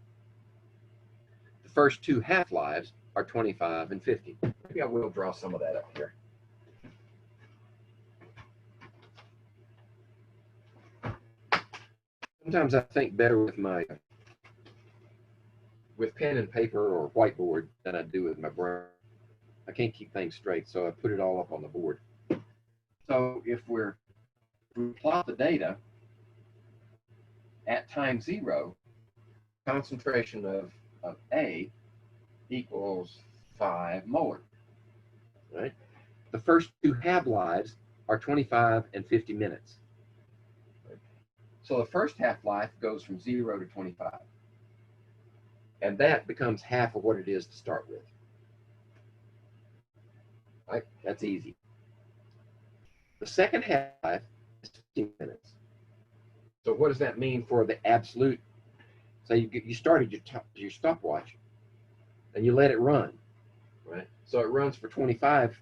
A: The first two half-lives are 25 and 50. Maybe I will draw some of that up here. Sometimes I think better with pen and paper or whiteboard than I do with my brain. I can't keep things straight, so I put it all up on the board. So if we plot the data at time 0, concentration of A equals 5 molar. Right? The first two half-lives are 25 and 50 minutes. So the first half-life goes from 0 to 25. And that becomes half of what it is to start with. Right? That's easy. The second half-life is 15 minutes. So what does that mean for the absolute? So you started your stopwatch and you let it run, right? So it runs for 25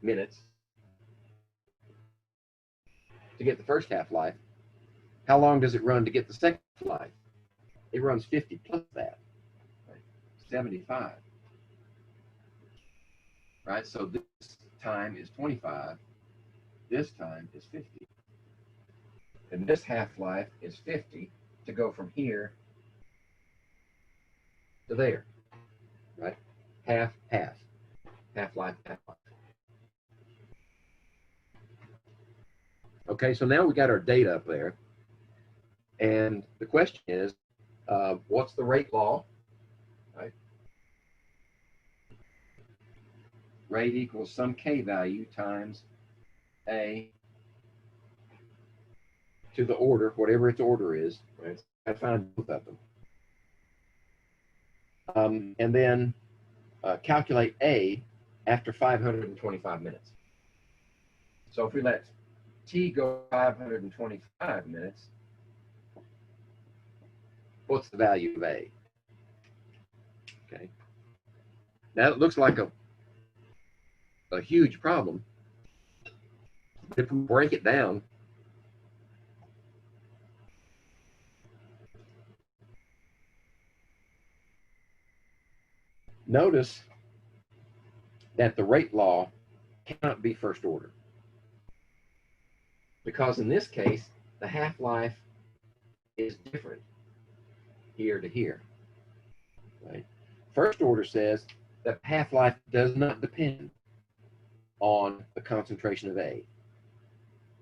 A: minutes to get the first half-life. How long does it run to get the second half-life? It runs 50 plus that, right? 75. Right, so this time is 25, this time is 50. And this half-life is 50 to go from here to there, right? Half, half, half-life, half-life. Okay, so now we got our data up there. And the question is, what's the rate law, right? Rate equals some K value times A to the order, whatever its order is, right? I find both of them. And then calculate A after 525 minutes. So if we let t goes 525 minutes, what's the value of A? Okay. Now it looks like a huge problem. If we break it down, notice that the rate law cannot be first order, because in this case, the half-life is different here to here. Right? First order says that half-life does not depend on the concentration of A.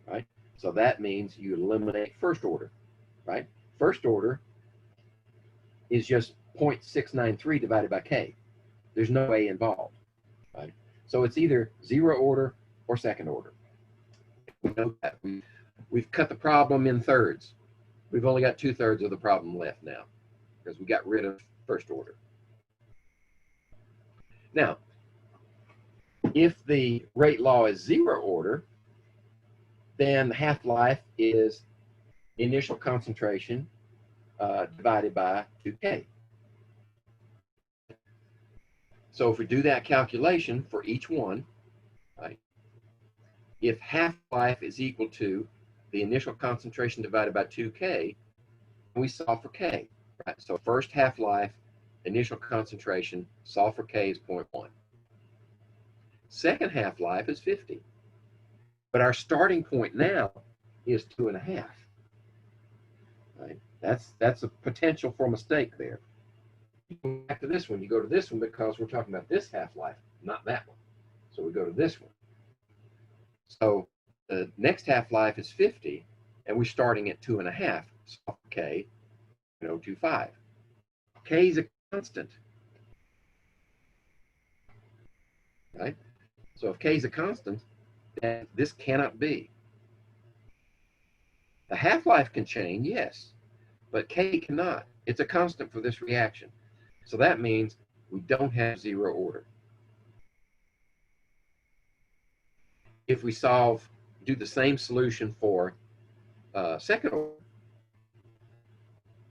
A: Right? So that means you eliminate first order. Right? First order is just 0.693 divided by K. There's no A involved. Right? So it's either zero order or second order. We know that. We've cut the problem in thirds. We've only got 2/3 of the problem left now because we got rid of first order. Now, if the rate law is zero order, then half-life is initial concentration divided by 2K. So if we do that calculation for each one, right, if half-life is equal to the initial concentration divided by 2K, we solve for K. Right? So first half-life, initial concentration, solve for K is 0.1. Second half-life is 50. But our starting point now is 2.5. Right? That's a potential for mistake there. You go back to this one, you go to this one because we're talking about this half-life, not that one. So we go to this one. So the next half-life is 50, and we're starting at 2.5. So K, 0.025. K is a constant. Right? So if K is a constant, then this cannot be. The half-life can change, yes, but K cannot. It's a constant for this reaction. So that means we don't have zero order. If we do the same solution for second order,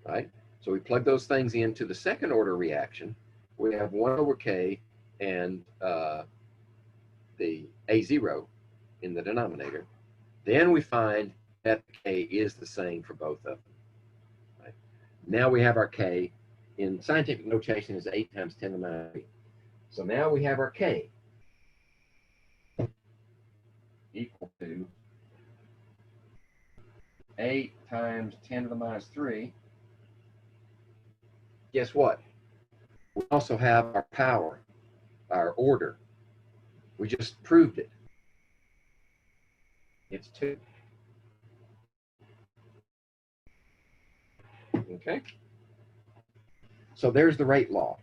A: right? So we plug those things into the second order reaction. We have 1/K and the A0 in the denominator. Then we find that K is the same for both of them. Right? Now we have our K. In scientific notation is 8 times 10 to the minus 3. So now we have our K equal to 8 times 10 to the minus 3. Guess what? We also have our power, our order. We just proved it. It's 2. Okay? So there's the rate law.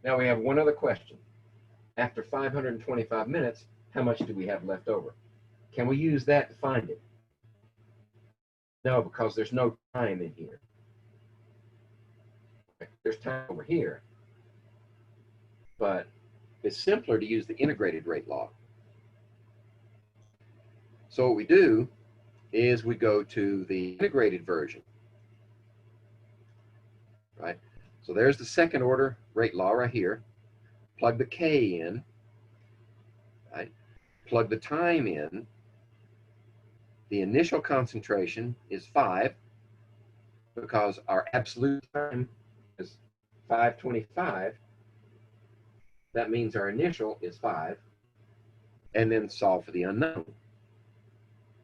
A: Now we have one other question. After 525 minutes, how much do we have left over? Can we use that to find it? No, because there's no time in here. There's time over here. But it's simpler to use the integrated rate law. So what we do is we go to the integrated version. Right? So there's the second order rate law right here. Plug the K in. Right? Plug the time in. The initial concentration is 5 because our absolute time is 525. That means our initial is 5. And then solve for the unknown.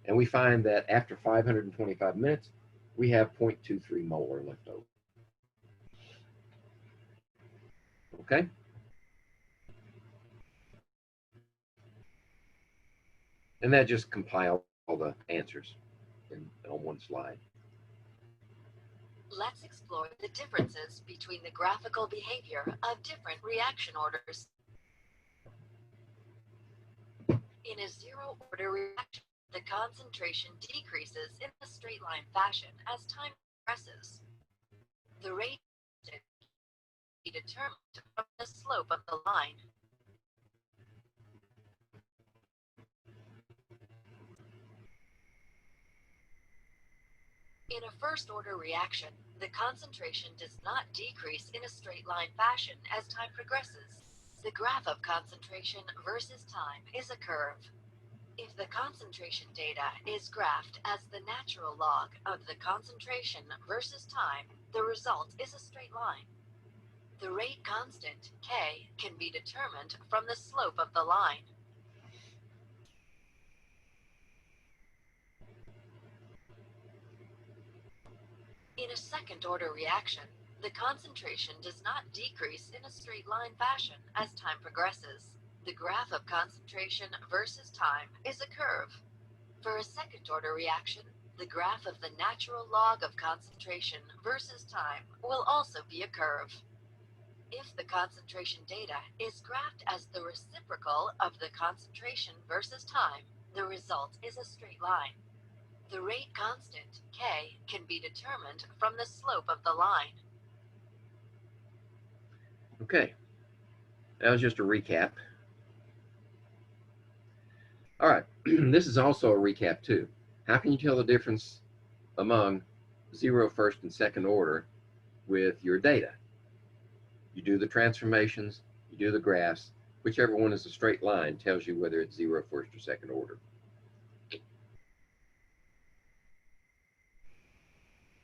A: And we find that after 525 minutes, we have 0.23 molar left over. Okay? And that just compiles all the answers on one slide.
B: Let's explore the differences between the graphical behavior of different reaction orders. In a zero-order reaction, the concentration decreases in a straight line fashion as time progresses. The rate is determined from the slope of the line. In a first-order reaction, the concentration does not decrease in a straight line fashion as time progresses. The graph of concentration versus time is a curve. If the concentration data is graphed as the natural log of the concentration versus time, the result is a straight line. The rate constant, K, can be determined from the slope of the line. In a second-order reaction, the concentration does not decrease in a straight line fashion as time progresses. The graph of concentration versus time is a curve. For a second-order reaction, the graph of the natural log of concentration versus time will also be a curve. If the concentration data is graphed as the reciprocal of the concentration versus time, the result is a straight line. The rate constant, K, can be determined from the slope of the line.
A: Okay, that was just a recap. All right, this is also a recap too. How can you tell the difference among 0, first, and second order with your data? You do the transformations, you do the graphs, whichever one is a straight line tells you whether it's 0, first, or second order.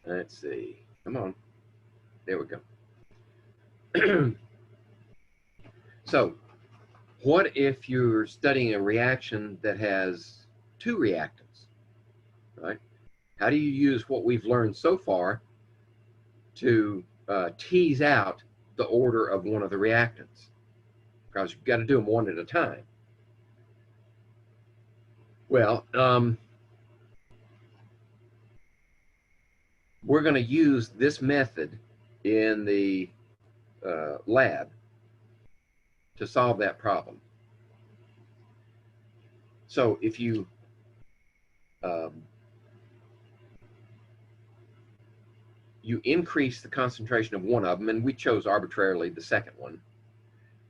A: Let's see, come on, there we go. So, what if you're studying a reaction that has two reactants, right? How do you use what we've learned so far to tease out the order of one of the reactants? Because you've got to do them one at a time. Well, we're going to use this method in the lab to solve that problem. So if you you increase the concentration of one of them, and we chose arbitrarily the second one,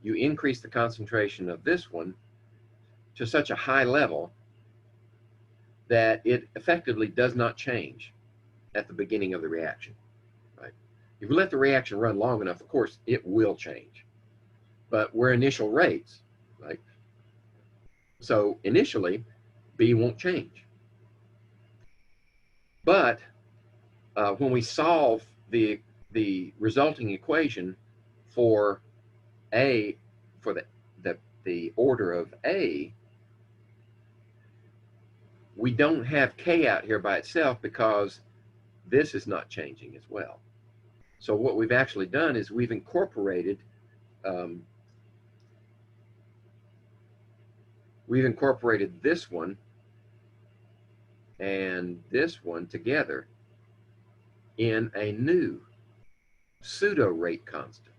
A: you increase the concentration of this one to such a high level that it effectively does not change at the beginning of the reaction, right? If you let the reaction run long enough, of course, it will change. But we're initial rates, right? So initially, B won't change. But when we solve the resulting equation for A, for the order of A, we don't have K out here by itself because this is not changing as well. So what we've actually done is we've incorporated this one and this one together in a new pseudo rate constant.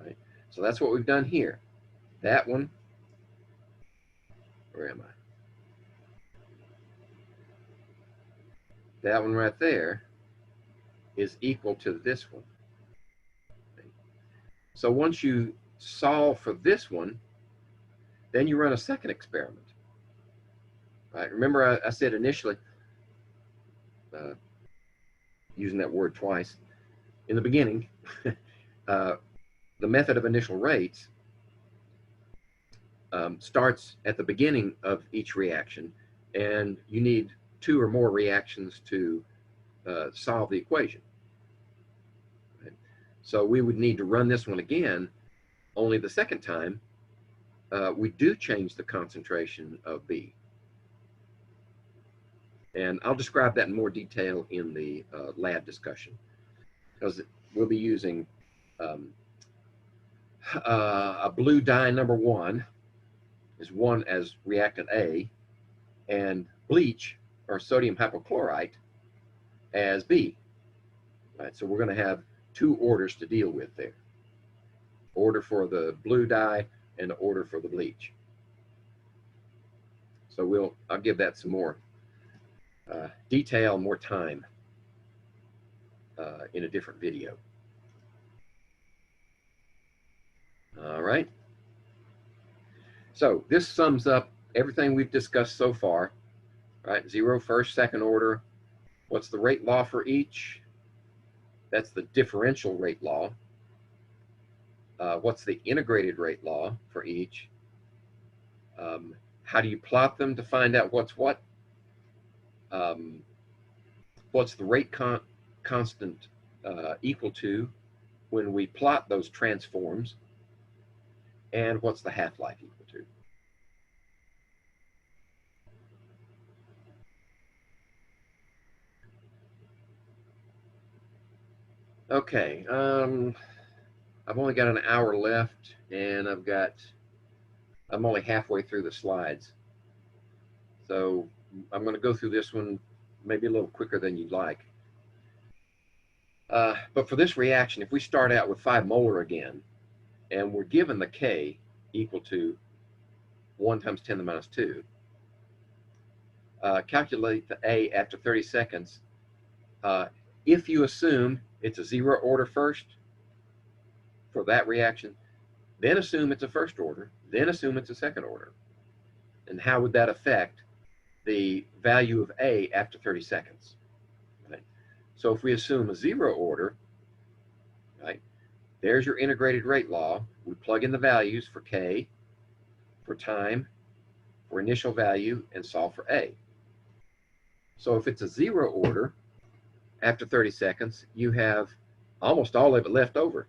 A: Right? So that's what we've done here. That one, where am I? That one right there is equal to this one. Okay. So once you solve for this one, then you run a second experiment. Right? Remember I said initially, using that word twice, in the beginning, the method of initial rates starts at the beginning of each reaction, and you need 2 or more reactions to solve the equation. Right? So we would need to run this one again, only the second time we do change the concentration of B. And I'll describe that in more detail in the lab discussion, because we'll be using a blue dye number 1 as reactant A, and bleach or sodium hypochlorite as B. Right, so we're going to have 2 orders to deal with there. Order for the blue dye and the order for the bleach. So I'll give that some more detail, more time in a different video. All right. So this sums up everything we've discussed so far, right? 0, first, second order. What's the rate law for each? That's the differential rate law. What's the integrated rate law for each? How do you plot them to find out what's what? What's the rate constant equal to when we plot those transforms? And what's the half-life equal to? Okay, I've only got an hour left, and I'm only halfway through the slides. So I'm going to go through this one maybe a little quicker than you'd like. But for this reaction, if we start out with 5 molar again, and we're given the K equal to 1 times 10 to the minus 2, calculate the A after 30 seconds. If you assume it's a 0 order first for that reaction, then assume it's a first order, then assume it's a second order. And how would that affect the value of A after 30 seconds? Right? So if we assume a 0 order, right, there's your integrated rate law. We plug in the values for K, for time, for initial value, and solve for A. So if it's a 0 order, after 30 seconds, you have almost all of it left over,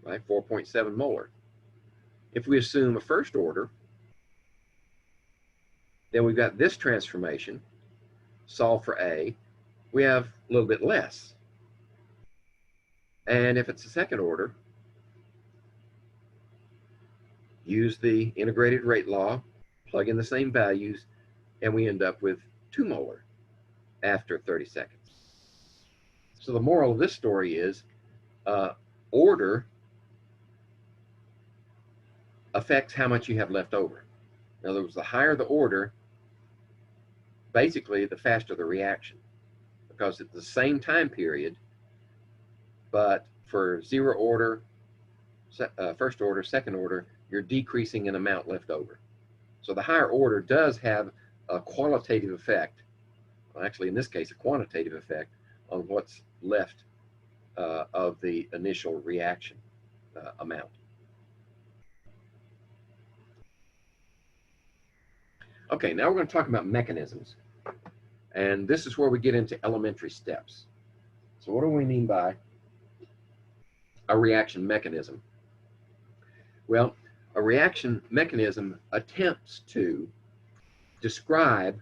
A: right? 4.7 molar. If we assume a first order, then we've got this transformation, solve for A, we have a little bit less. And if it's a second order, use the integrated rate law, plug in the same values, and we end up with 2 molar after 30 seconds. So the moral of this story is order affects how much you have left over. In other words, the higher the order, basically the faster the reaction, because it's the same time period, but for 0 order, first order, second order, you're decreasing in amount left over. So the higher order does have a qualitative effect, well, actually in this case a quantitative effect, on what's left of the initial reaction amount. Okay, now we're going to talk about mechanisms. And this is where we get into elementary steps. So what do we mean by a reaction mechanism? Well, a reaction mechanism attempts to describe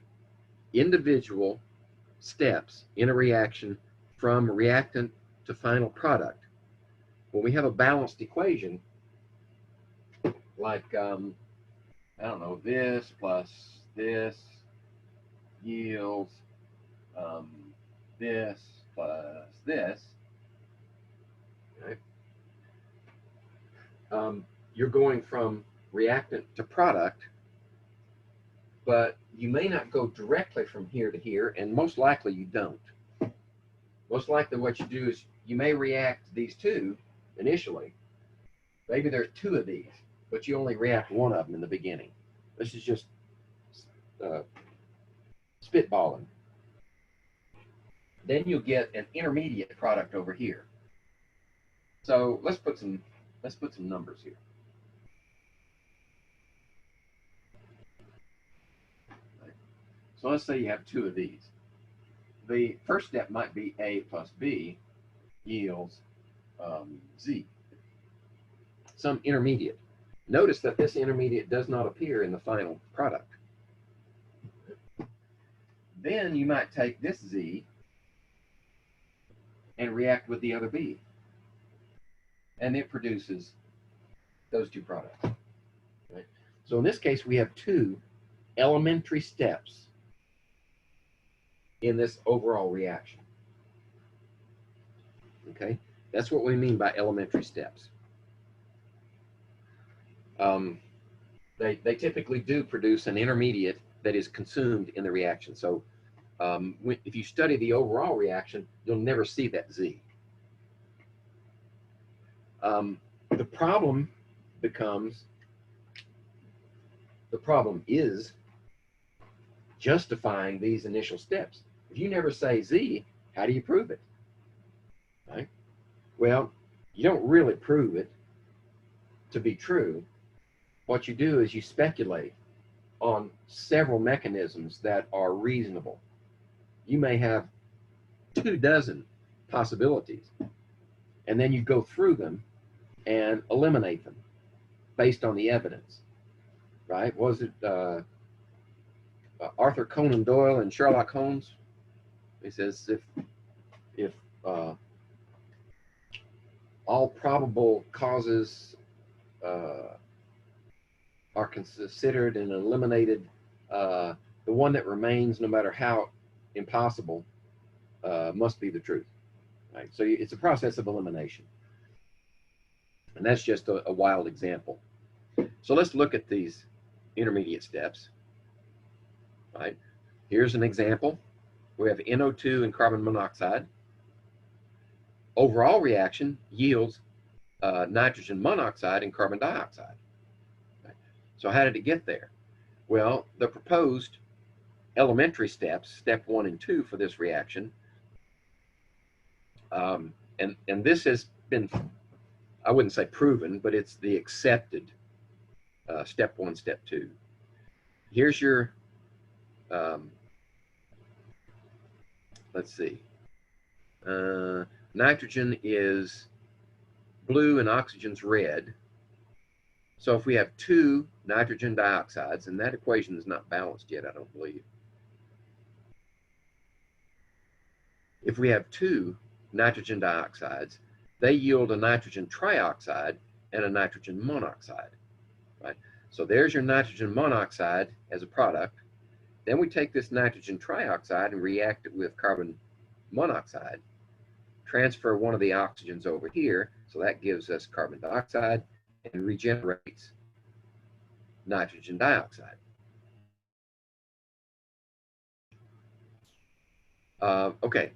A: individual steps in a reaction from reactant to final product. When we have a balanced equation, like, I don't know, this plus this yields this plus this, right? You're going from reactant to product, but you may not go directly from here to here, and most likely you don't. Most likely what you do is you may react these two initially. Maybe there's 2 of these, but you only react 1 of them in the beginning. This is just spitballing. Then you'll get an intermediate product over here. So let's put some numbers here. So let's say you have 2 of these. The first step might be A plus B yields Z, some intermediate. Notice that this intermediate does not appear in the final product. Then you might take this Z and react with the other B, and it produces those 2 products. Right? So in this case, we have 2 elementary steps in this overall reaction. Okay, that's what we mean by elementary steps. They typically do produce an intermediate that is consumed in the reaction. So if you study the overall reaction, you'll never see that Z. The problem is justifying these initial steps. If you never say Z, how do you prove it? Right? Well, you don't really prove it to be true. What you do is you speculate on several mechanisms that are reasonable. You may have 24 possibilities, and then you go through them and eliminate them based on the evidence, right? Was it Arthur Conan Doyle and Sherlock Holmes? He says if all probable causes are considered and eliminated, the one that remains, no matter how impossible, must be the truth. Right? So it's a process of elimination. And that's just a wild example. So let's look at these intermediate steps. Right? Here's an example. We have NO2 and carbon monoxide. Overall reaction yields nitrogen monoxide and carbon dioxide. Right? So how did it get there? Well, the proposed elementary steps, step 1 and 2 for this reaction, and this has been, I wouldn't say proven, but it's the accepted step 1, step 2. Here's your, let's see, nitrogen is blue and oxygen's red. So if we have 2 nitrogen dioxides, and that equation is not balanced yet, I don't believe. If we have 2 nitrogen dioxides, they yield a nitrogen trioxide and a nitrogen monoxide, right? So there's your nitrogen monoxide as a product. Then we take this nitrogen trioxide and react it with carbon monoxide, transfer one of the oxygens over here, so that gives us carbon dioxide and regenerates nitrogen dioxide. Okay,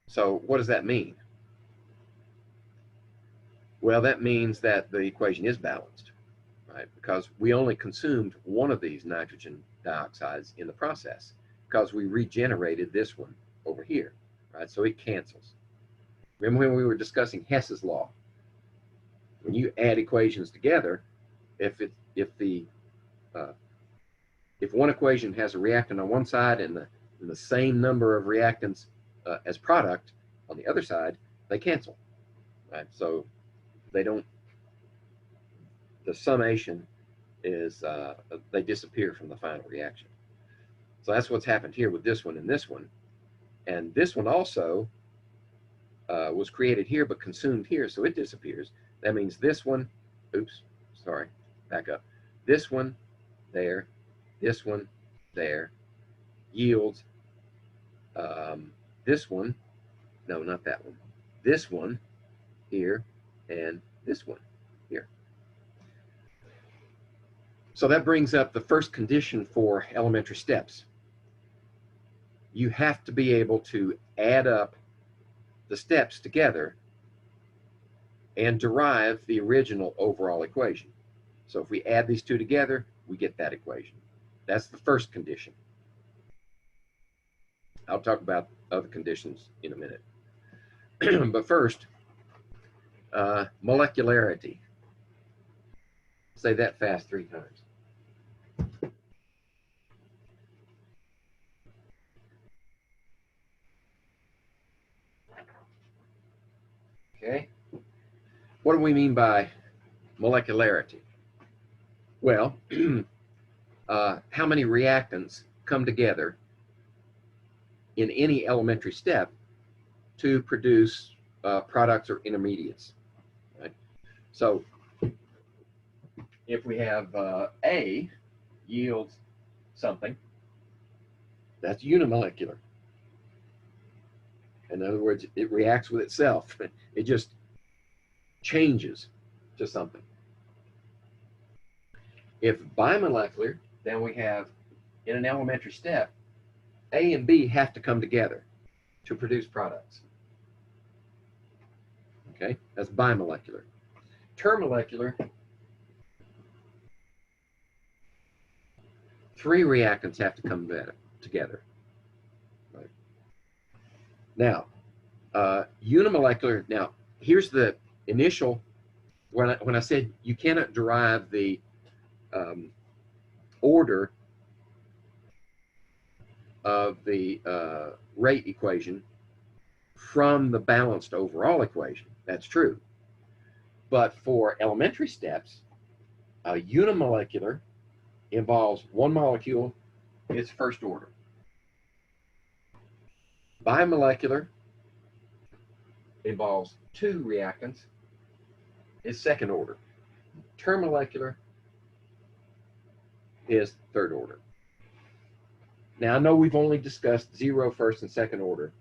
A: so what does that mean? Well, that means that the equation is balanced, right? Because we only consumed one of these nitrogen dioxides in the process because we regenerated this one over here, right? So it cancels. Remember when we were discussing Hess's law? When you add equations together, if one equation has a reactant on one side and the same number of reactants as product on the other side, they cancel, right? So they don't, the summation is, they disappear from the final reaction. So that's what's happened here with this one and this one. And this one also was created here but consumed here, so it disappears. That means this one, oops, sorry, back up. This one there, this one there, yields this one, no, not that one, this one here, and this one here. So that brings up the first condition for elementary steps. You have to be able to add up the steps together and derive the original overall equation. So if we add these two together, we get that equation. That's the first condition. I'll talk about other conditions in a minute. But first, molecularity. Say that fast 3 times. Okay. What do we mean by molecularity? Well, how many reactants come together in any elementary step to produce products or intermediates, right? So if we have A yields something, that's unimolecular. In other words, it reacts with itself. It just changes to something. If bimolecular, then we have, in an elementary step, A and B have to come together to produce products. Okay, that's bimolecular. Termolecular, 3 reactants have to come together. Right? Now, unimolecular, now here's the initial, when I said you cannot derive the order of the rate equation from the balanced overall equation. That's true. But for elementary steps, unimolecular involves one molecule, it's first order. Bimolecular involves 2 reactants, is second order. Termolecular is third order. Now, I know we've only discussed 0, first, and second order,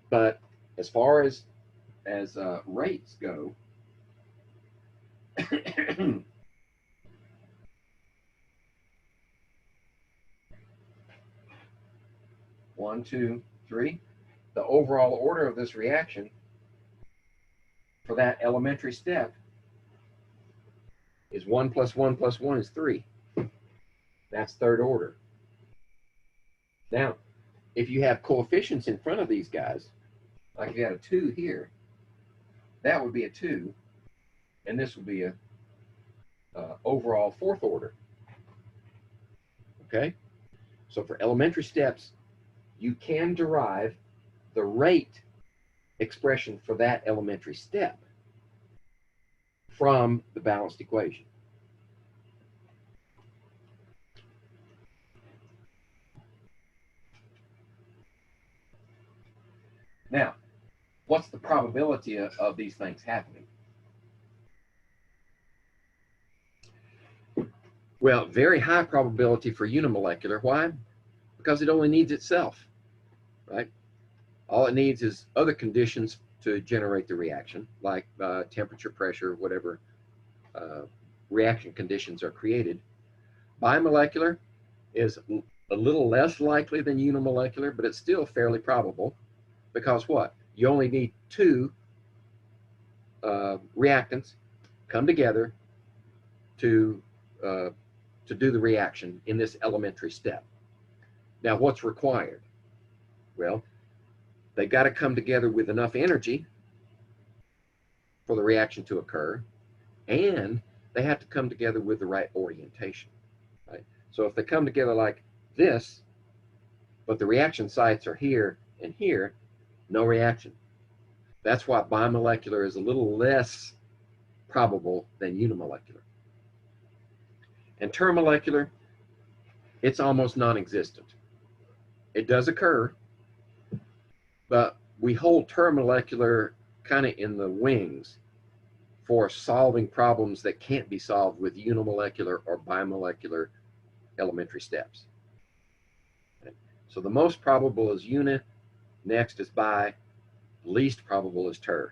A: but as far as rates go, 1, 2, 3, the overall order of this reaction for that elementary step is 1 plus 1 plus 1 is 3. That's third order. Now, if you have coefficients in front of these guys, like if you had a 2 here, that would be a 2, and this would be a overall fourth order. Okay? So for elementary steps, you can derive the rate expression for that elementary step from the balanced equation. Now, what's the probability of these things happening? Well, very high probability for unimolecular. Why? Because it only needs itself, right? All it needs is other conditions to generate the reaction, like temperature, pressure, whatever reaction conditions are created. Bimolecular is a little less likely than unimolecular, but it's still fairly probable, because what? You only need 2 reactants come together to do the reaction in this elementary step. Now, what's required? Well, they got to come together with enough energy for the reaction to occur, and they have to come together with the right orientation. Right? So if they come together like this, but the reaction sites are here and here, no reaction. That's why bimolecular is a little less probable than unimolecular. And termolecular, it's almost non-existent. It does occur, but we hold termolecular kind of in the wings for solving problems that can't be solved with unimolecular or bimolecular elementary steps. Okay. So the most probable is uni, next is bi, least probable is ter.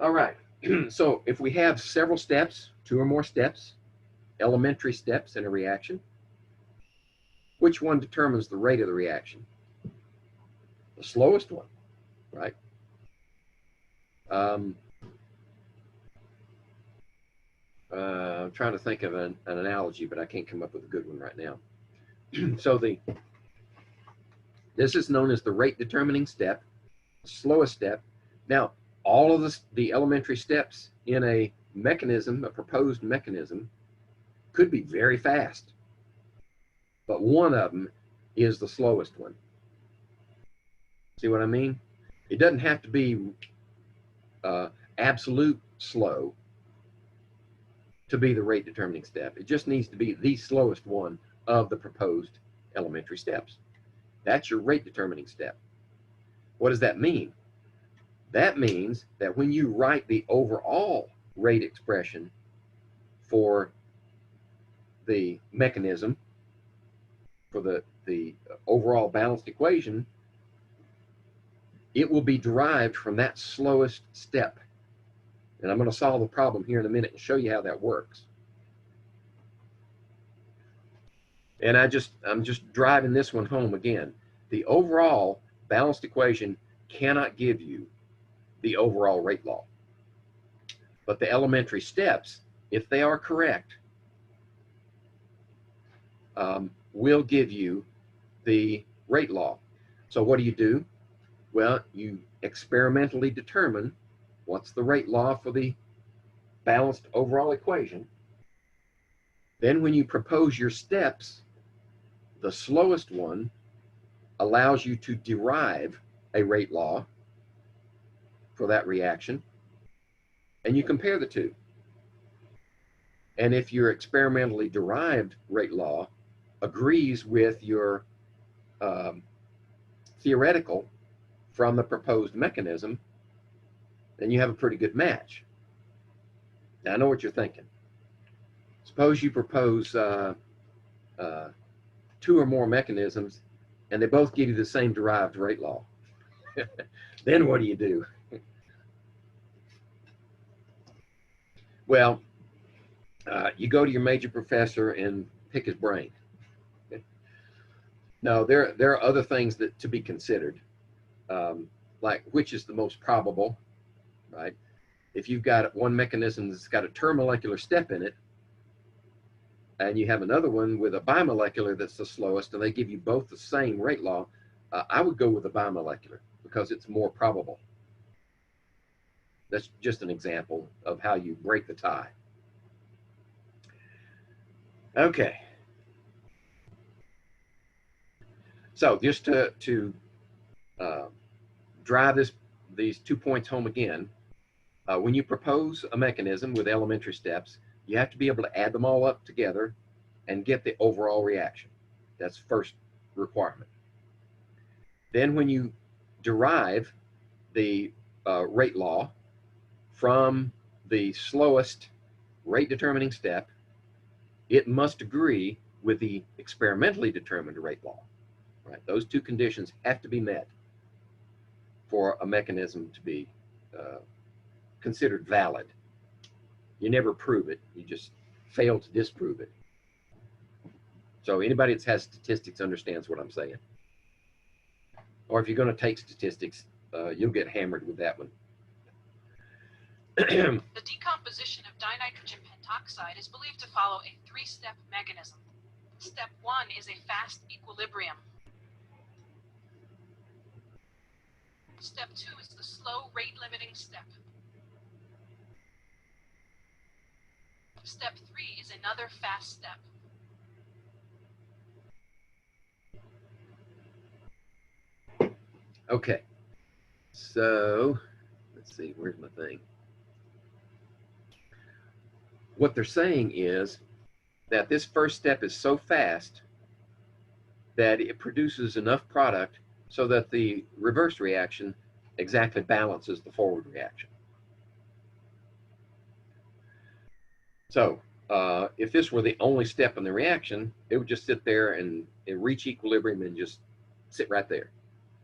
A: All right, so if we have several steps, 2 or more steps, elementary steps in a reaction, which one determines the rate of the reaction? The slowest one, right? I'm trying to think of an analogy, but I can't come up with a good one right now. So this is known as the rate determining step, the slowest step. Now, all of the elementary steps in a mechanism, a proposed mechanism, could be very fast, but one of them is the slowest one. See what I mean? It doesn't have to be absolute slow to be the rate determining step. It just needs to be the slowest one of the proposed elementary steps. That's your rate determining step. What does that mean? That means that when you write the overall rate expression for the mechanism, for the overall balanced equation, it will be derived from that slowest step. And I'm going to solve the problem here in a minute and show you how that works. And I'm just driving this one home again. The overall balanced equation cannot give you the overall rate law. But the elementary steps, if they are correct, will give you the rate law. So what do? Well, you experimentally determine what's the rate law for the balanced overall equation. Then when you propose your steps, the slowest one allows you to derive a rate law for that reaction, and you compare the two. And if your experimentally derived rate law agrees with your theoretical from the proposed mechanism, then you have a pretty good match. Now, I know what you're thinking. Suppose you propose 2 or more mechanisms, and they both give you the same derived rate law. Then what do? Well, you go to your major professor and pick his brain. No, there are other things that to be considered, like which is the most probable, right? If you've got one mechanism that's got a termolecular step in it, and you have another one with a bimolecular that's the slowest, and they give you both the same rate law, I would go with the bimolecular because it's more probable. That's just an example of how you break the tie. Okay. So just to drive these 2 points home again, when you propose a mechanism with elementary steps, you have to be able to add them all up together and get the overall reaction. That's first requirement. Then when you derive the rate law from the slowest rate determining step, it must agree with the experimentally determined rate law. Right? Those two conditions have to be met for a mechanism to be considered valid. You never prove it, you just fail to disprove it. So anybody that has statistics understands what I'm saying. Or if you're going to take statistics, you'll get hammered with that one.
C: The decomposition of dinitrogen pentoxide is believed to follow a 3-step mechanism. Step 1 is a fast equilibrium. Step 2 is the slow rate-limiting step. Step 3 is another fast step.
A: Okay, so let's see, where's my thing? What they're saying is that this first step is so fast that it produces enough product so that the reverse reaction exactly balances the forward reaction. So if this were the only step in the reaction, it would just sit there and reach equilibrium and just sit right there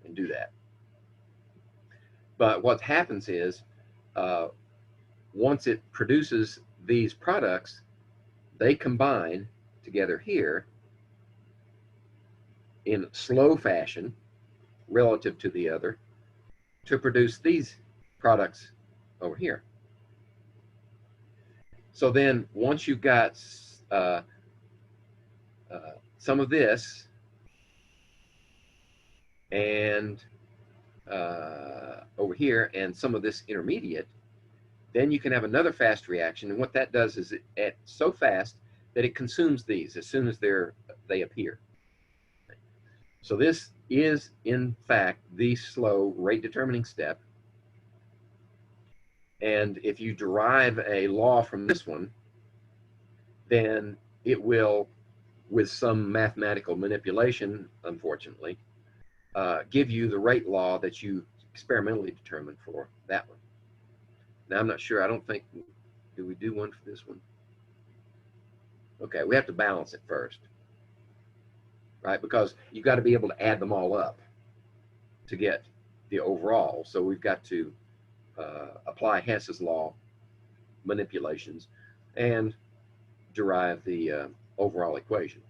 A: and do that. But what happens is once it produces these products, they combine together here in slow fashion relative to the other to produce these products over here. So then once you've got some of this and over here and some of this intermediate, then you can have another fast reaction. And what that does is it's so fast that it consumes these as soon as they appear. So this is, in fact, the slow rate determining step. And if you derive a law from this one, then it will, with some mathematical manipulation, unfortunately, give you the rate law that you experimentally determined for that one. Now, I'm not sure. I don't think, do we do one for this one? Okay, we have to balance it first, right? Because you've got to be able to add them all up to get the overall. So we've got to apply Hess's law manipulations and derive the overall equation.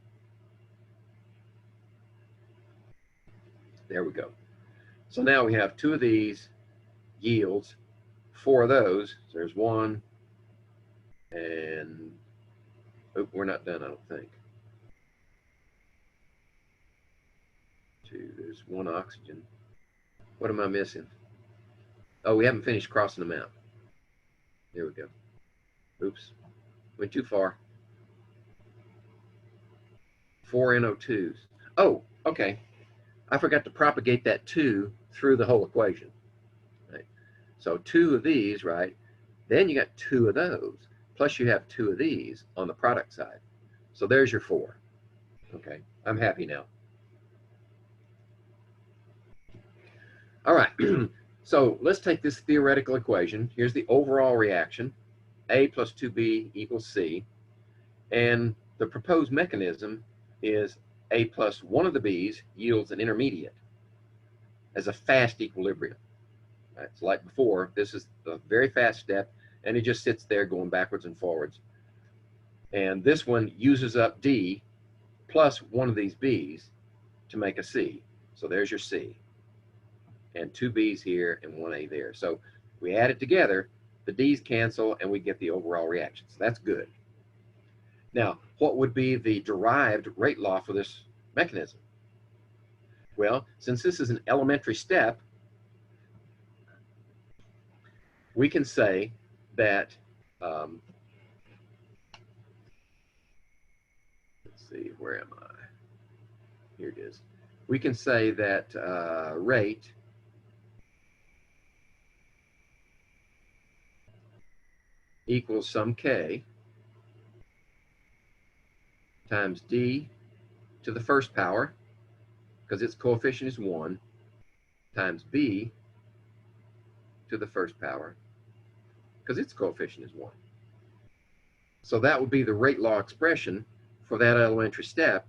A: There we go. So now we have 2 of these yields, 4 of those. So there's 1, And oh, we're not done, I don't think. 2, there's 1 oxygen. What am I missing? Oh, we haven't finished crossing them out. There we go. Oops, went too far. 4 NO2s. Oh, okay. I forgot to propagate that 2 through the whole equation. Right? So 2 of these, right? Then you got 2 of those. Plus you have 2 of these on the product side. So there's your 4. Okay, I'm happy now. All right, so let's take this theoretical equation. Here's the overall reaction. A plus 2B equals C. And the proposed mechanism is A plus one of the B's yields an intermediate as a fast equilibrium. Right? So like before, this is a very fast step, and it just sits there going backwards and forwards. And this one uses up D plus one of these B's to make a C. So there's your C. And 2 B's here and 1 A there. So we add it together, the D's cancel, and we get the overall reaction. So that's good. Now, what would be the derived rate law for this mechanism? Well, since this is an elementary step, we can say that, let's see, where am I? Here it is. We can say that rate equals some K times D to the first power, because its coefficient is 1, times B to the first power, because its coefficient is 1. So that would be the rate law expression for that elementary step,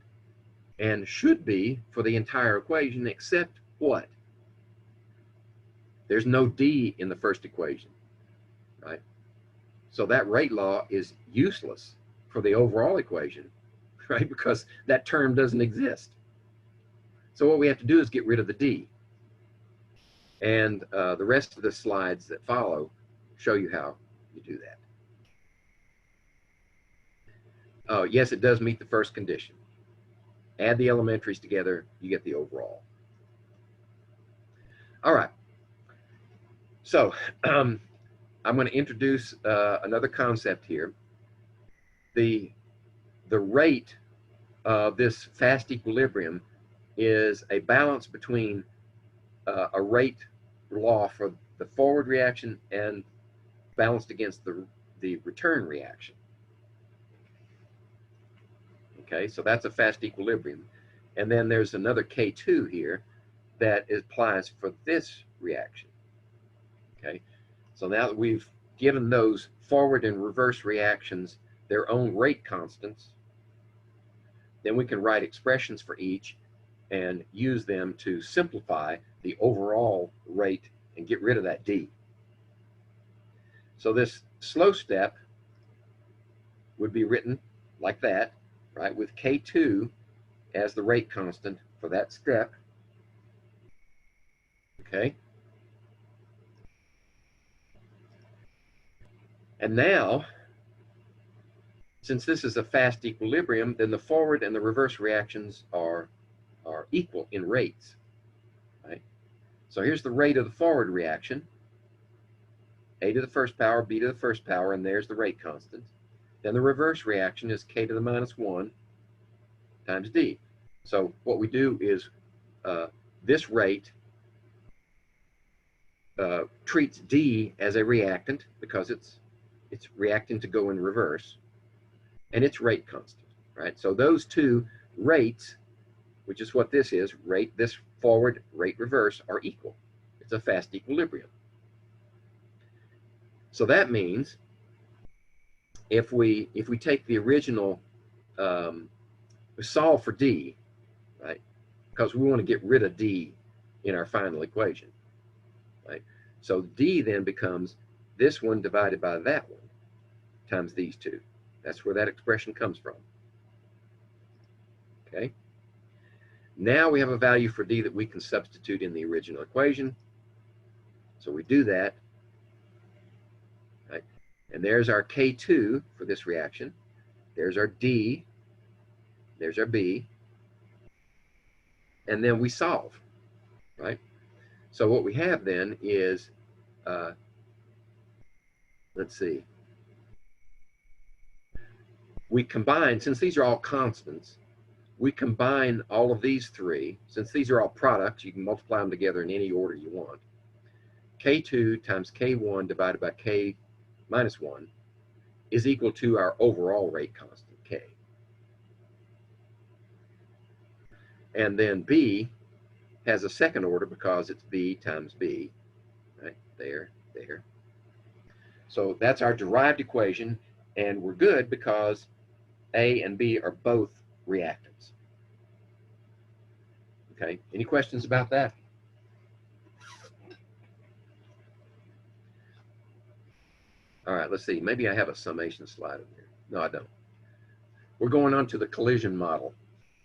A: and should be for the entire equation, except what? There's no D in the first equation, right? So that rate law is useless for the overall equation, right? Because that term doesn't exist. So what we have to do is get rid of the D. And the rest of the slides that follow show you how you do that. Yes, it does meet the first condition. Add the elementaries together, you get the overall. All right. So I'm going to introduce another concept here. The rate of this fast equilibrium is a balance between a rate law for the forward reaction and balanced against the return reaction. Okay, so that's a fast equilibrium. And then there's another K2 here that applies for this reaction. Okay, so now that we've given those forward and reverse reactions their own rate constants, then we can write expressions for each and use them to simplify the overall rate and get rid of that D. So this slow step would be written like that, right, with K2 as the rate constant for that step. Okay. And now, since this is a fast equilibrium, then the forward and the reverse reactions are equal in rates, right? So here's the rate of the forward reaction, A to the first power, B to the first power, and there's the rate constant. Then the reverse reaction is K to the minus 1 times D. So what we do is this rate treats D as a reactant because it's reacting to go in reverse, and it's rate constant, right? So those two rates, which is what this is, rate this forward, rate reverse, are equal. It's a fast equilibrium. So that means if we take the original, we solve for D, right? Because we want to get rid of D in our final equation, right? So D then becomes this one divided by that one times these two. That's where that expression comes from. Okay. Now we have a value for D that we can substitute in the original equation. So we do that. Right? And there's our K2 for this reaction. There's our D. There's our B. And then we solve, right? So what we have then is, let's see. We combine, since these are all constants, we combine all of these three. Since these are all products, you can multiply them together in any order you want. K2 times K1 divided by K minus 1 is equal to our overall rate constant, K. And then B has a second order because it's B times B, right? There. So that's our derived equation, and we're good because A and B are both reactants. Okay, any questions about that? All right, let's see. Maybe I have a summation slide in here. No, I don't. We're going on to the collision model.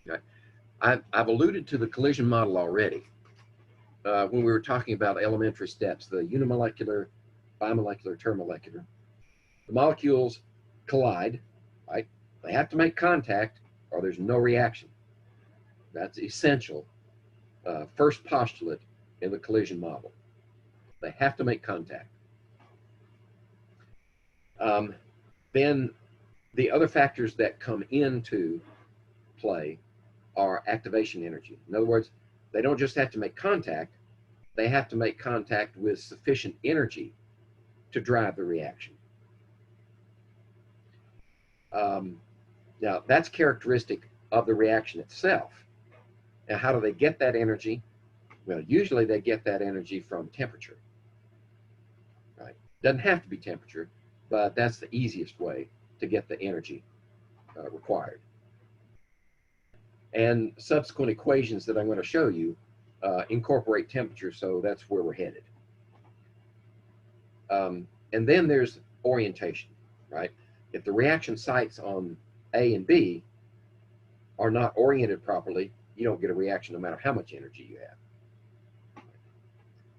A: Okay. I've alluded to the collision model already when we were talking about elementary steps, the unimolecular, bimolecular, termolecular. The molecules collide, right? They have to make contact or there's no reaction. That's essential. First postulate in the collision model. They have to make contact. Then the other factors that come into play are activation energy. In other words, they don't just have to make contact, they have to make contact with sufficient energy to drive the reaction. Now, that's characteristic of the reaction itself. Now, how do they get that energy? Well, usually they get that energy from temperature. Right? Doesn't have to be temperature, but that's the easiest way to get the energy required. And subsequent equations that I'm going to show you incorporate temperature, so that's where we're headed. And then there's orientation, right? If the reaction sites on A and B are not oriented properly, you don't get a reaction no matter how much energy you have.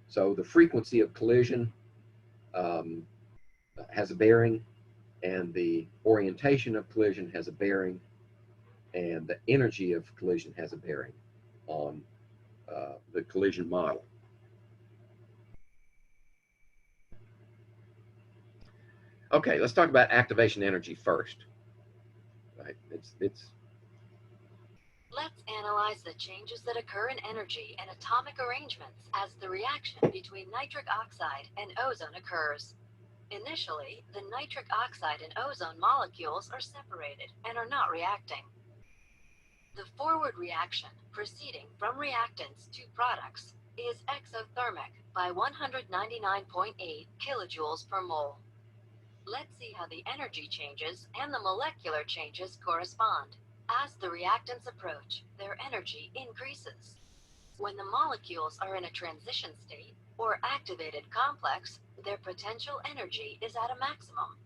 A: So the frequency of collision has a bearing, and the orientation of collision has a bearing, and the energy of collision has a bearing on the collision model. Okay, let's talk about activation energy first. Right?
B: Let's analyze the changes that occur in energy and atomic arrangements as the reaction between nitric oxide and ozone occurs. Initially, the nitric oxide and ozone molecules are separated and are not reacting. The forward reaction, proceeding from reactants to products, is exothermic by 199.8 kilojoules per mole. Let's see how the energy changes and the molecular changes correspond. As the reactants approach, their energy increases. When the molecules are in a transition state or activated complex, their potential energy is at a maximum.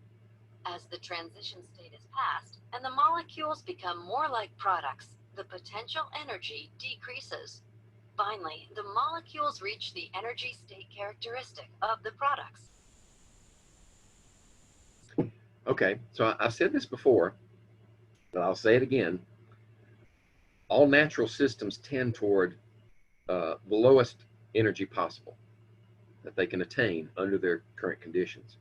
B: As the transition state is passed and the molecules become more like products, the potential energy decreases. Finally, the molecules reach the energy state characteristic of the products.
A: Okay, so I've said this before, but I'll say it again. All natural systems tend toward the lowest energy possible that they can attain under their current conditions.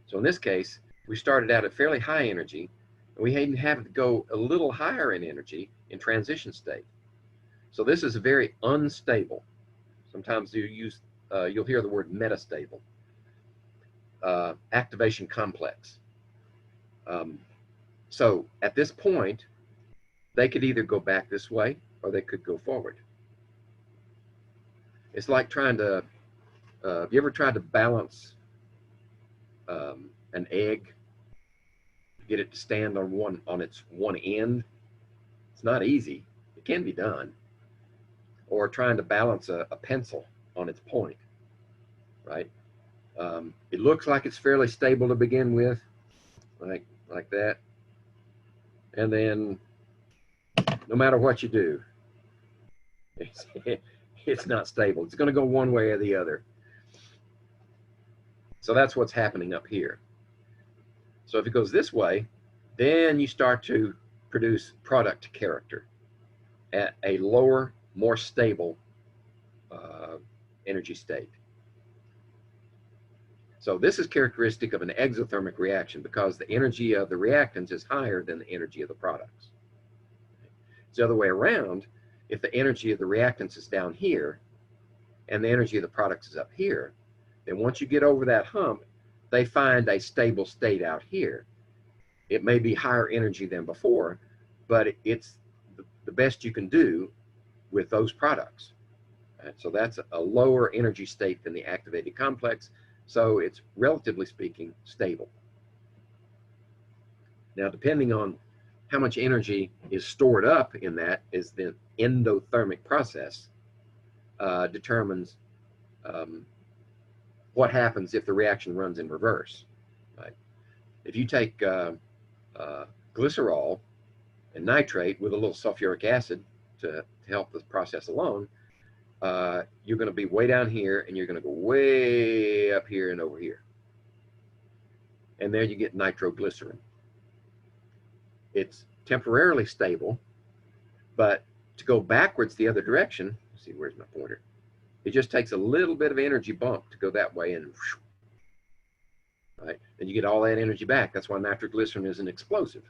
A: So in this case, we started out at fairly high energy, and we even have to go a little higher in energy in transition state. So this is very unstable. Sometimes you'll hear the word metastable. Activation complex. So at this point, they could either go back this way or they could go forward. It's like trying to, have you ever tried to balance an egg, get it to stand on its one end? It's not easy. It can be done. Or trying to balance a pencil on its point, right? It looks like it's fairly stable to begin with, like that. And then no matter what you do, it's not stable. It's going to go one way or the other. So that's what's happening up here. So if it goes this way, then you start to produce product character at a lower, more stable energy state. So this is characteristic of an exothermic reaction because the energy of the reactants is higher than the energy of the products. It's the other way around. If the energy of the reactants is down here and the energy of the products is up here, then once you get over that hump, they find a stable state out here. It may be higher energy than before, but it's the best you can do with those products. Right? So that's a lower energy state than the activated complex. So it's, relatively speaking, stable. Now, depending on how much energy is stored up in that, is the endothermic process, determines what happens if the reaction runs in reverse. Right? If you take glycerol and nitrate with a little sulfuric acid to help the process along, you're going to be way down here and you're going to go way up here and over here. And there you get nitroglycerin. It's temporarily stable, but to go backwards the other direction, let's see, where's my pointer? It just takes a little bit of energy bump to go that way, and right, and you get all that energy back. That's why nitroglycerin is an explosive.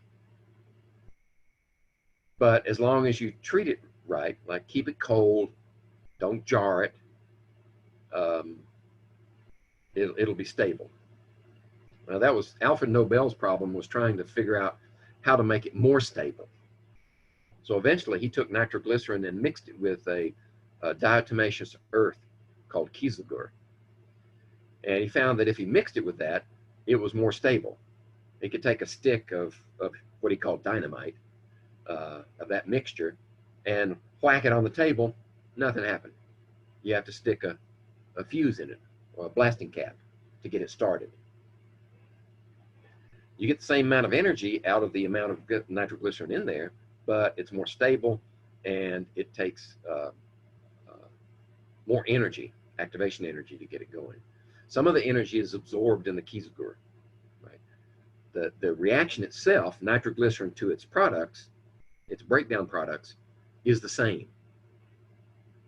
A: But as long as you treat it right, like keep it cold, don't jar it, it'll be stable. Now that was Alfred Nobel's problem, was trying to figure out how to make it more stable. So eventually he took nitroglycerin and mixed it with a diatomaceous earth called kieselguhr. And he found that if he mixed it with that, it was more stable. He could take a stick of what he called dynamite, of that mixture, and whack it on the table, nothing happened. You have to stick a fuse in it, or a blasting cap, to get it started. You get the same amount of energy out of the amount of nitroglycerin in there, but it's more stable and it takes more energy, activation energy, to get it going. Some of the energy is absorbed in the kieselguhr. Right? The reaction itself, nitroglycerin to its products, its breakdown products, is the same,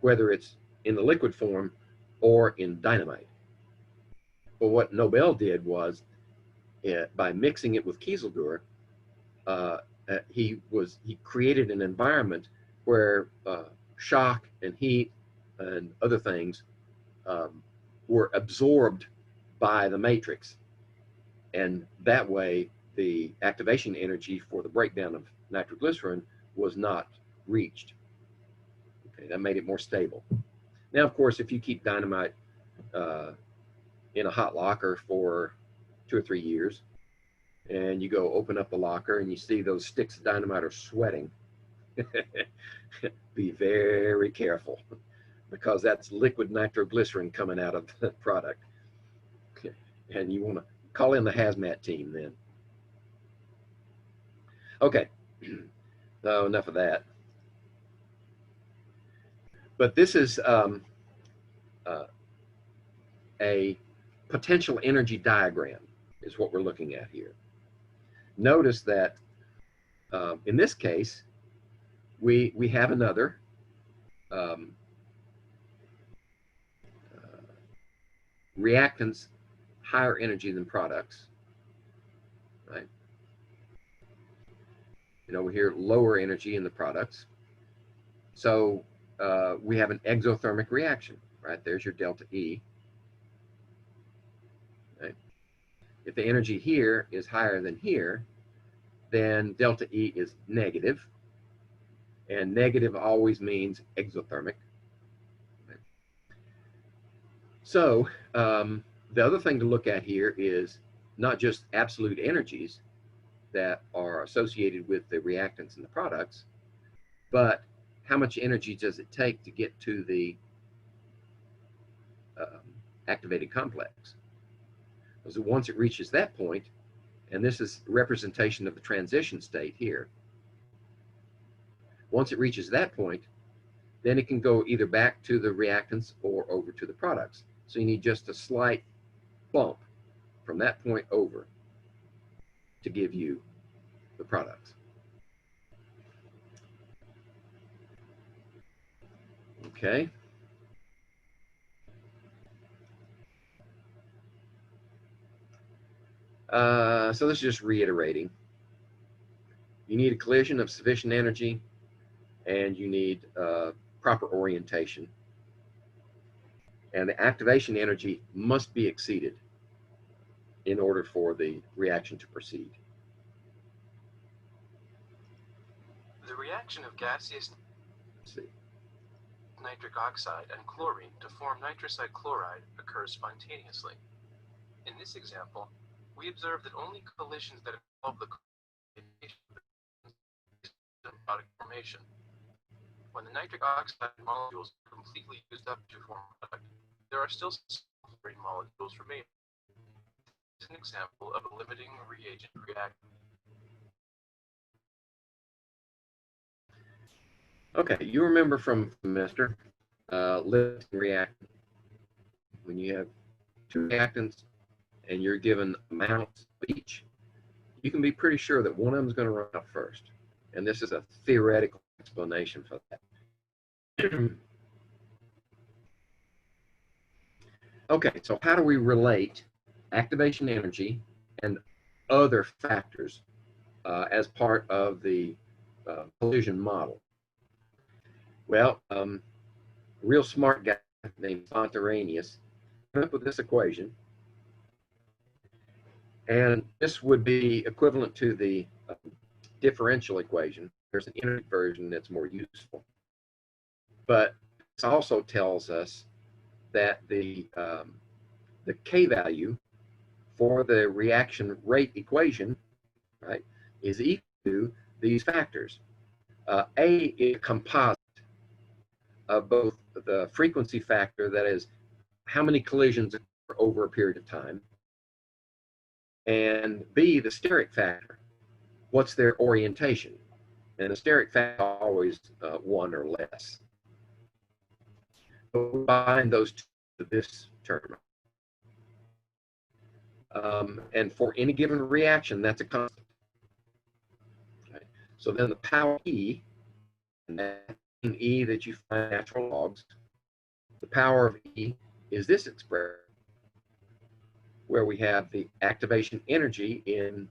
A: whether it's in the liquid form or in dynamite. But what Nobel did was, by mixing it with kieselguhr, he created an environment where shock and heat and other things were absorbed by the matrix, and that way the activation energy for the breakdown of nitroglycerin was not reached. Okay, that made it more stable. Now, of course, if you keep dynamite in a hot locker for 2 or 3 years, and you go open up the locker and you see those sticks of dynamite are sweating, be very careful, because that's liquid nitroglycerin coming out of the product. And you want to call in the hazmat team then. Okay, no, enough of that. But this is a potential energy diagram is what we're looking at here. Notice that in this case, we have another reactants higher energy than products, right? And over here, lower energy in the products. So we have an exothermic reaction, right? There's your delta E. Right? If the energy here is higher than here, then delta E is negative, and negative always means exothermic. Right? So the other thing to look at here is not just absolute energies that are associated with the reactants and the products, but how much energy does it take to get to the activated complex? Because once it reaches that point, and this is representation of the transition state here, once it reaches that point, then it can go either back to the reactants or over to the products. So you need just a slight bump from that point over. to give you the products. Okay. So this is just reiterating. You need a collision of sufficient energy, and you need proper orientation. And the activation energy must be exceeded in order for the reaction to proceed.
D: The reaction of gaseous nitric oxide and chlorine to form nitrous chloride occurs spontaneously. In this example, we observe that only collisions that involve the product formation. When the nitric oxide molecules are completely used up to form a product, there are still some chlorine molecules remaining. This is an example of a limiting reagent reaction.
A: Okay, you remember from semester limiting reactant. When you have two reactants and you're given amounts of each, you can be pretty sure that one of them is going to run out first. And this is a theoretical explanation for that. Okay, so how do we relate activation energy and other factors as part of the collision model? Well, a real smart guy named Instantaneous came up with this equation. And this would be equivalent to the differential equation. There's an integrated version that's more useful. But this also tells us that the K value for the reaction rate equation, right, is equal to these factors. A is a composite of both the frequency factor, that is, how many collisions occur over a period of time, and B, the steric factor, what's their orientation. And the steric factor is always 1 or less. So we bind those two to this term. And for any given reaction, that's a constant. Okay. So then the power E, and that E that you find in natural logs, the power of E is this expression, where we have the activation energy in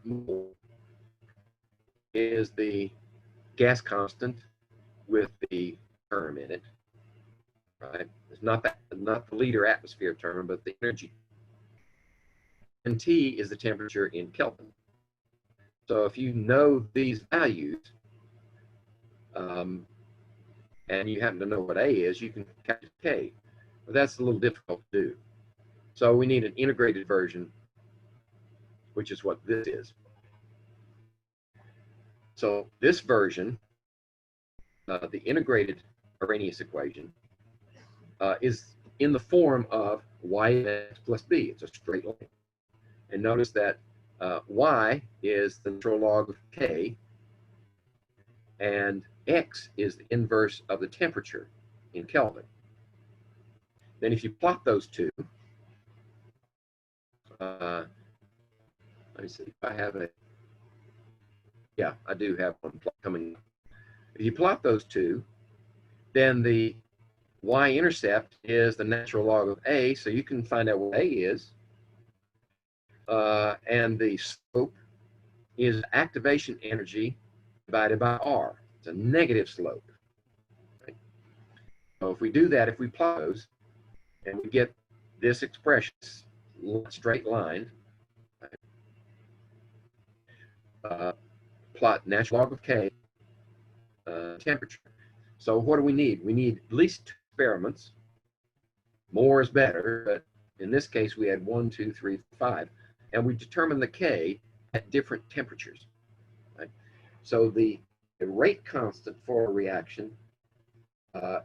A: mole is the gas constant with the term in it, right? It's not the liter atmosphere term, but the energy. And T is the temperature in Kelvin. So if you know these values, and you happen to know what A is, you can calculate K. But that's a little difficult to do. So we need an integrated version, which is what this is. So this version, the integrated Arrhenius equation, is in the form of y(x) plus b. It's a straight line. And notice that y is the natural log of k, and x is the inverse of the temperature in Kelvin. Then if you plot those two, let me see if I have a, yeah, I do have one coming. If you plot those two, then the y-intercept is the natural log of a, so you can find out what a is. And the slope is activation energy divided by r. It's a negative slope. Right? So if we do that, if we plot those, and we get this expression, straight line, right? Plot natural log of k, temperature. So what do we need? We need at least 2 experiments. More is better, but in this case we had 1, 2, 3, 5, and we determined the k at different temperatures. Right? So the rate constant for a reaction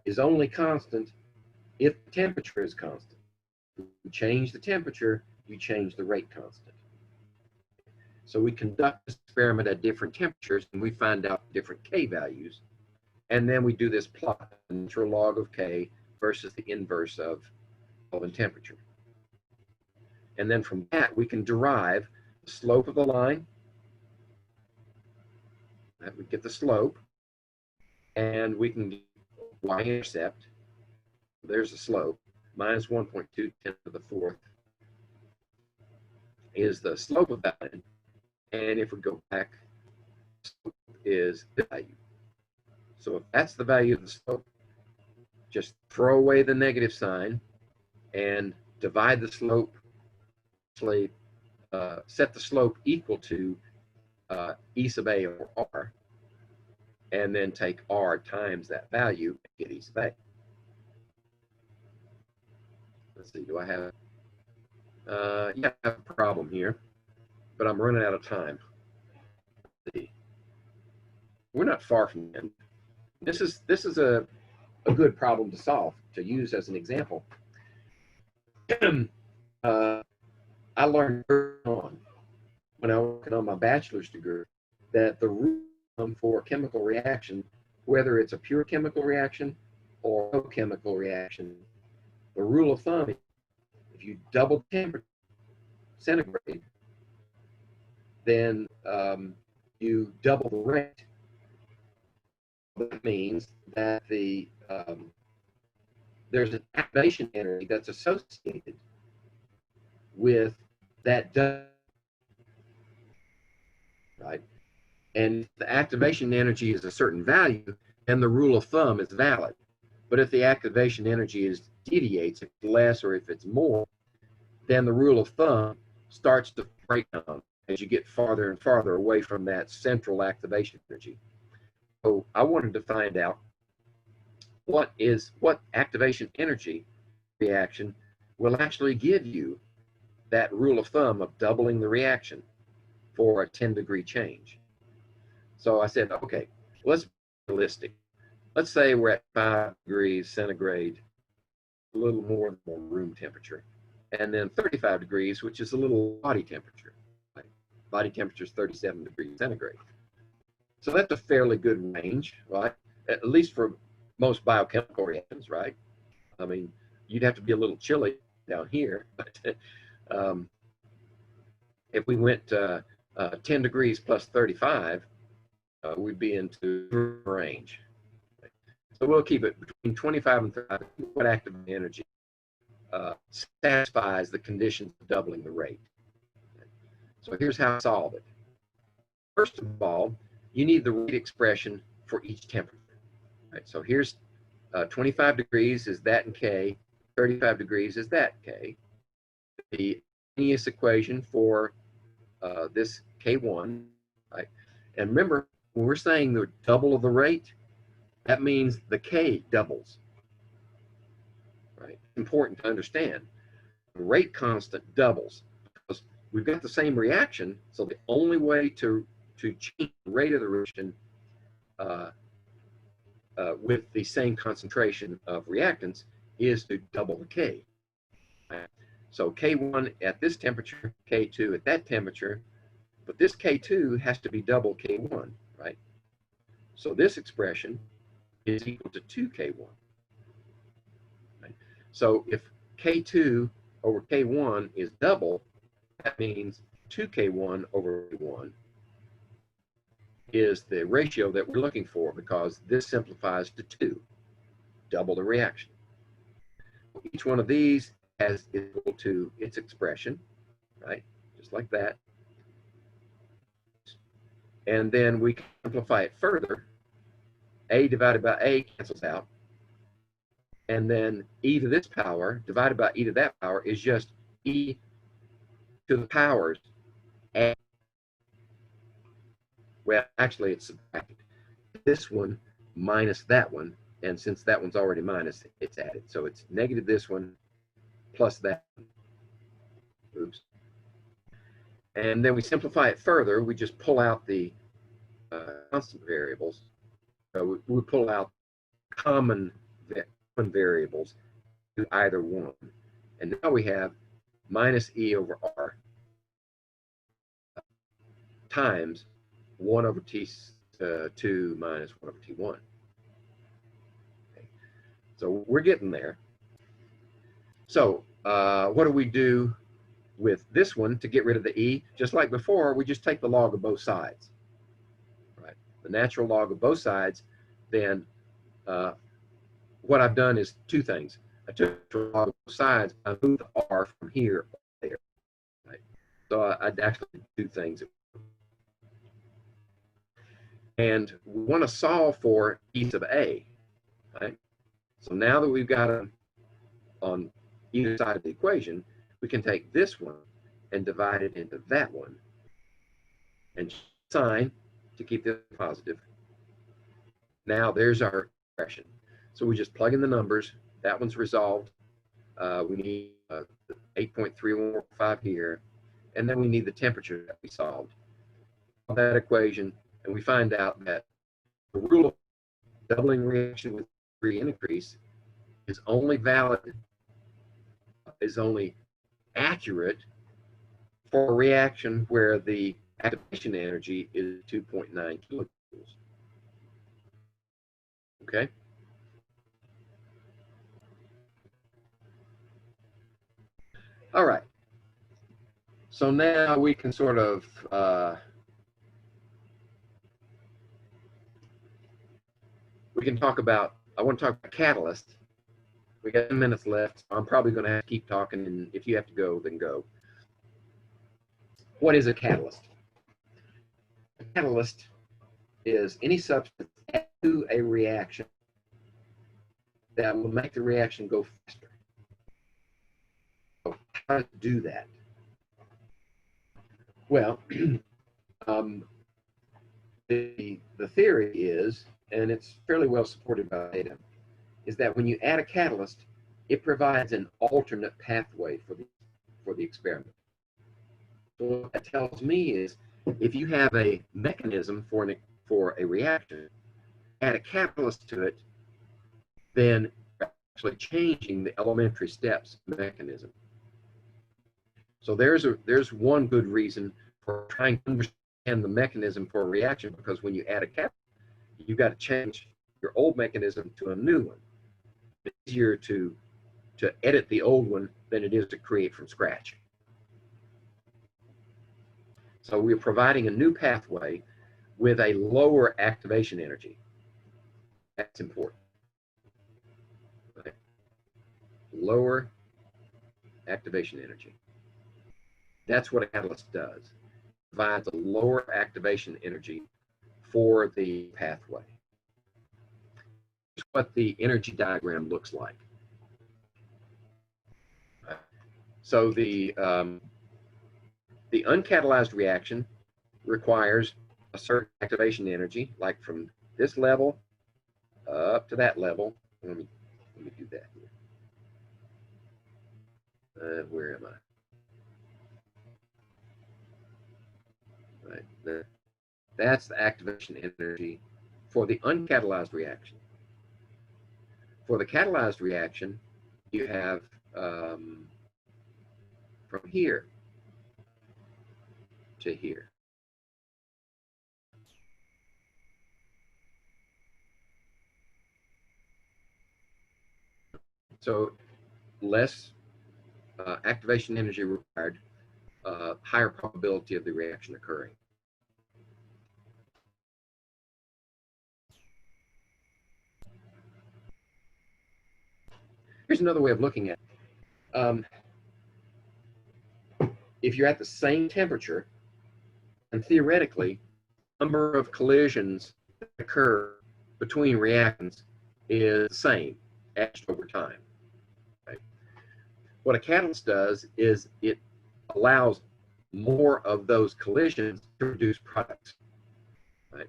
A: is only constant if the temperature is constant. If you change the temperature, you change the rate constant. So we conduct this experiment at different temperatures, and we find out different k values. And then we do this plot, the natural log of k versus the inverse of Kelvin temperature. And then from that, we can derive the slope of the line. We get the slope. And we can get y-intercept. There's the slope. Minus 1.2 10 to the fourth is the slope of that line. And if we go back, slope is the value. So if that's the value of the slope, just throw away the negative sign and divide the slope, set the slope equal to E sub A over R, and then take R times that value and get E sub A. Let's see, do I have, yeah, I have a problem here, but I'm running out of time. Let's see. We're not far from the end. This is a good problem to solve, to use as an example. I learned early on when I was working on my bachelor's degree that the rule for a chemical reaction, whether it's a pure chemical reaction or a chemical reaction, the rule of thumb is if you double temperature centigrade, then you double the rate. That means that there's an activation energy that's associated with that, right? And if the activation energy is a certain value, then the rule of thumb is valid. But if the activation energy deviates, if it's less or if it's more, then the rule of thumb starts to break down as you get farther and farther away from that central activation energy. So I wanted to find out what activation energy reaction will actually give you that rule of thumb of doubling the reaction for a 10-degree change. So I said, okay, let's be realistic. Let's say we're at 5 degrees centigrade, a little more than room temperature, and then 35 degrees, which is a little body temperature. Right? Body temperature is 37 degrees centigrade. So that's a fairly good range, right? At least for most biochemical reactions, right? I mean, you'd have to be a little chilly down here, but if we went 10 degrees plus 35, we'd be into range. So we'll keep it between 25 and 35. What active energy satisfies the conditions of doubling the rate? So here's how to solve it. First of all, you need the rate expression for each temperature. Right? So here's 25 degrees is that in K, 35 degrees is that K. The Arrhenius equation for this K1, right? And remember, when we're saying the double of the rate, that means the K doubles, right? Important to understand. The rate constant doubles because we've got the same reaction, so the only way to change the rate of the reaction with the same concentration of reactants is to double the K. Right? So K1 at this temperature, K2 at that temperature, but this K2 has to be double K1, right? So this expression is equal to 2K1. Right? So if K2 over K1 is double, that means 2K1 over K1 is the ratio that we're looking for because this simplifies to 2, double the reaction. Each one of these is equal to its expression, right? Just like that. And then we can simplify it further. A divided by A cancels out. And then e to this power divided by e to that power is just e to the powers. And, well, actually, it's subtracted. This one minus that one. And since that one's already minus, it's added. So it's negative this one plus that one. Oops. And then we simplify it further. We just pull out the constant variables. So we pull out common variables to either one. And now we have minus E over R times 1 over T2 minus 1 over T1. Okay. So we're getting there. So what do we do with this one, to get rid of the E, just like before, we just take the log of both sides, right? The natural log of both sides. Then what I've done is two things. I took the log of both sides, I moved the R from here to there, right? So I actually did two things. And we want to solve for E sub A, right? So now that we've got them on either side of the equation, we can take this one and divide it into that one and sign to keep this positive. Now there's our expression. So we just plug in the numbers. That one's resolved. We need 8.3145 here. And then we need the temperature that we solved. That equation, and we find out that the rule of doubling reaction with degree increase is only valid, is only accurate for a reaction where the activation energy is 2.9 kilojoules. Okay? All right. So now we can sort of we can talk about, I want to talk about catalyst. We got 10 minutes left. So I'm probably going to have to keep talking, and if you have to go, then go. What is a catalyst? A catalyst is any substance added to a reaction that will make the reaction go faster. So how to do that? Well, the theory is, and it's fairly well supported by data, is that when you add a catalyst, it provides an alternate pathway for the experiment. So what that tells me is, if you have a mechanism for a reaction, add a catalyst to it, then you're actually changing the elementary steps of the mechanism. So there's one good reason for trying to understand the mechanism for a reaction, because when you add a catalyst, you've got to change your old mechanism to a new one. It's easier to edit the old one than it is to create from scratch. So we're providing a new pathway with a lower activation energy. That's important. Okay. Lower activation energy. That's what a catalyst does. It provides a lower activation energy for the pathway. Here's what the energy diagram looks like. So the uncatalyzed reaction requires a certain activation energy, like from this level up to that level. Let me do that here. Where am I? Right. That's the activation energy for the uncatalyzed reaction. For the catalyzed reaction, you have from here to here. So less activation energy required, higher probability of the reaction occurring. Here's another way of looking at it. If you're at the same temperature, and theoretically, the number of collisions that occur between reactants is the same, averaged over time. Right? What a catalyst does is it allows more of those collisions to produce products. Right?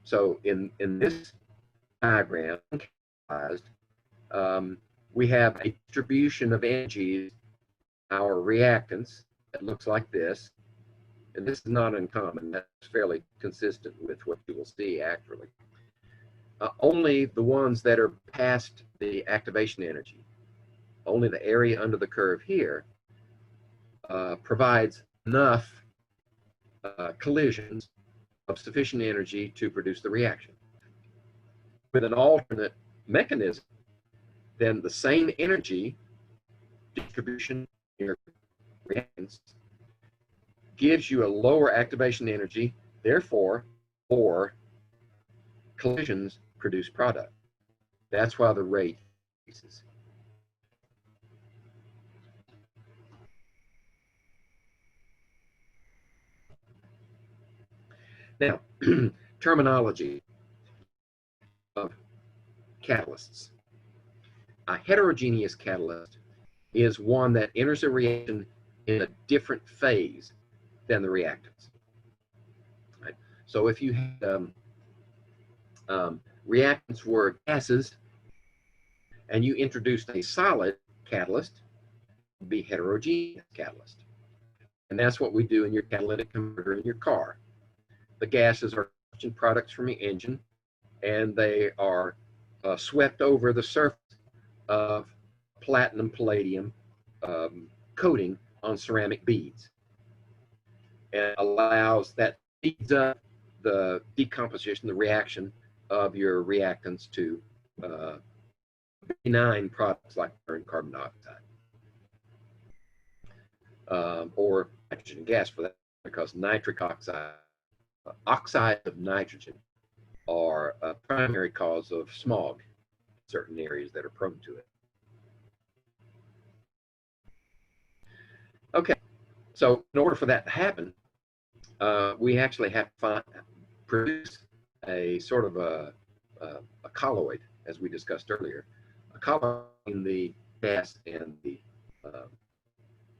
A: So in this diagram, we have a distribution of energies, our reactants, that looks like this. And this is not uncommon. That's fairly consistent with what you will see actually. Only the ones that are past the activation energy, only the area under the curve here, provides enough collisions of sufficient energy to produce the reaction. With an alternate mechanism, then the same energy distribution here reactants gives you a lower activation energy, therefore, more collisions produce product. That's why the rate increases. Now, terminology of catalysts. A heterogeneous catalyst is one that enters a reaction in a different phase than the reactants. Right? So if you had reactants were gases and you introduced a solid catalyst, it would be heterogeneous catalyst. And that's what we do in your catalytic converter in your car. The gases are combustion products from the engine, and they are swept over the surface of platinum palladium coating on ceramic beads, and allows that speeds up the decomposition, the reaction of your reactants to benign products like carbon dioxide or nitrogen gas for that, because nitric oxide, oxides of nitrogen, are a primary cause of smog in certain areas that are prone to it. Okay, so in order for that to happen, we actually have to produce a sort of a colloid, as we discussed earlier, a colloid in the gas and the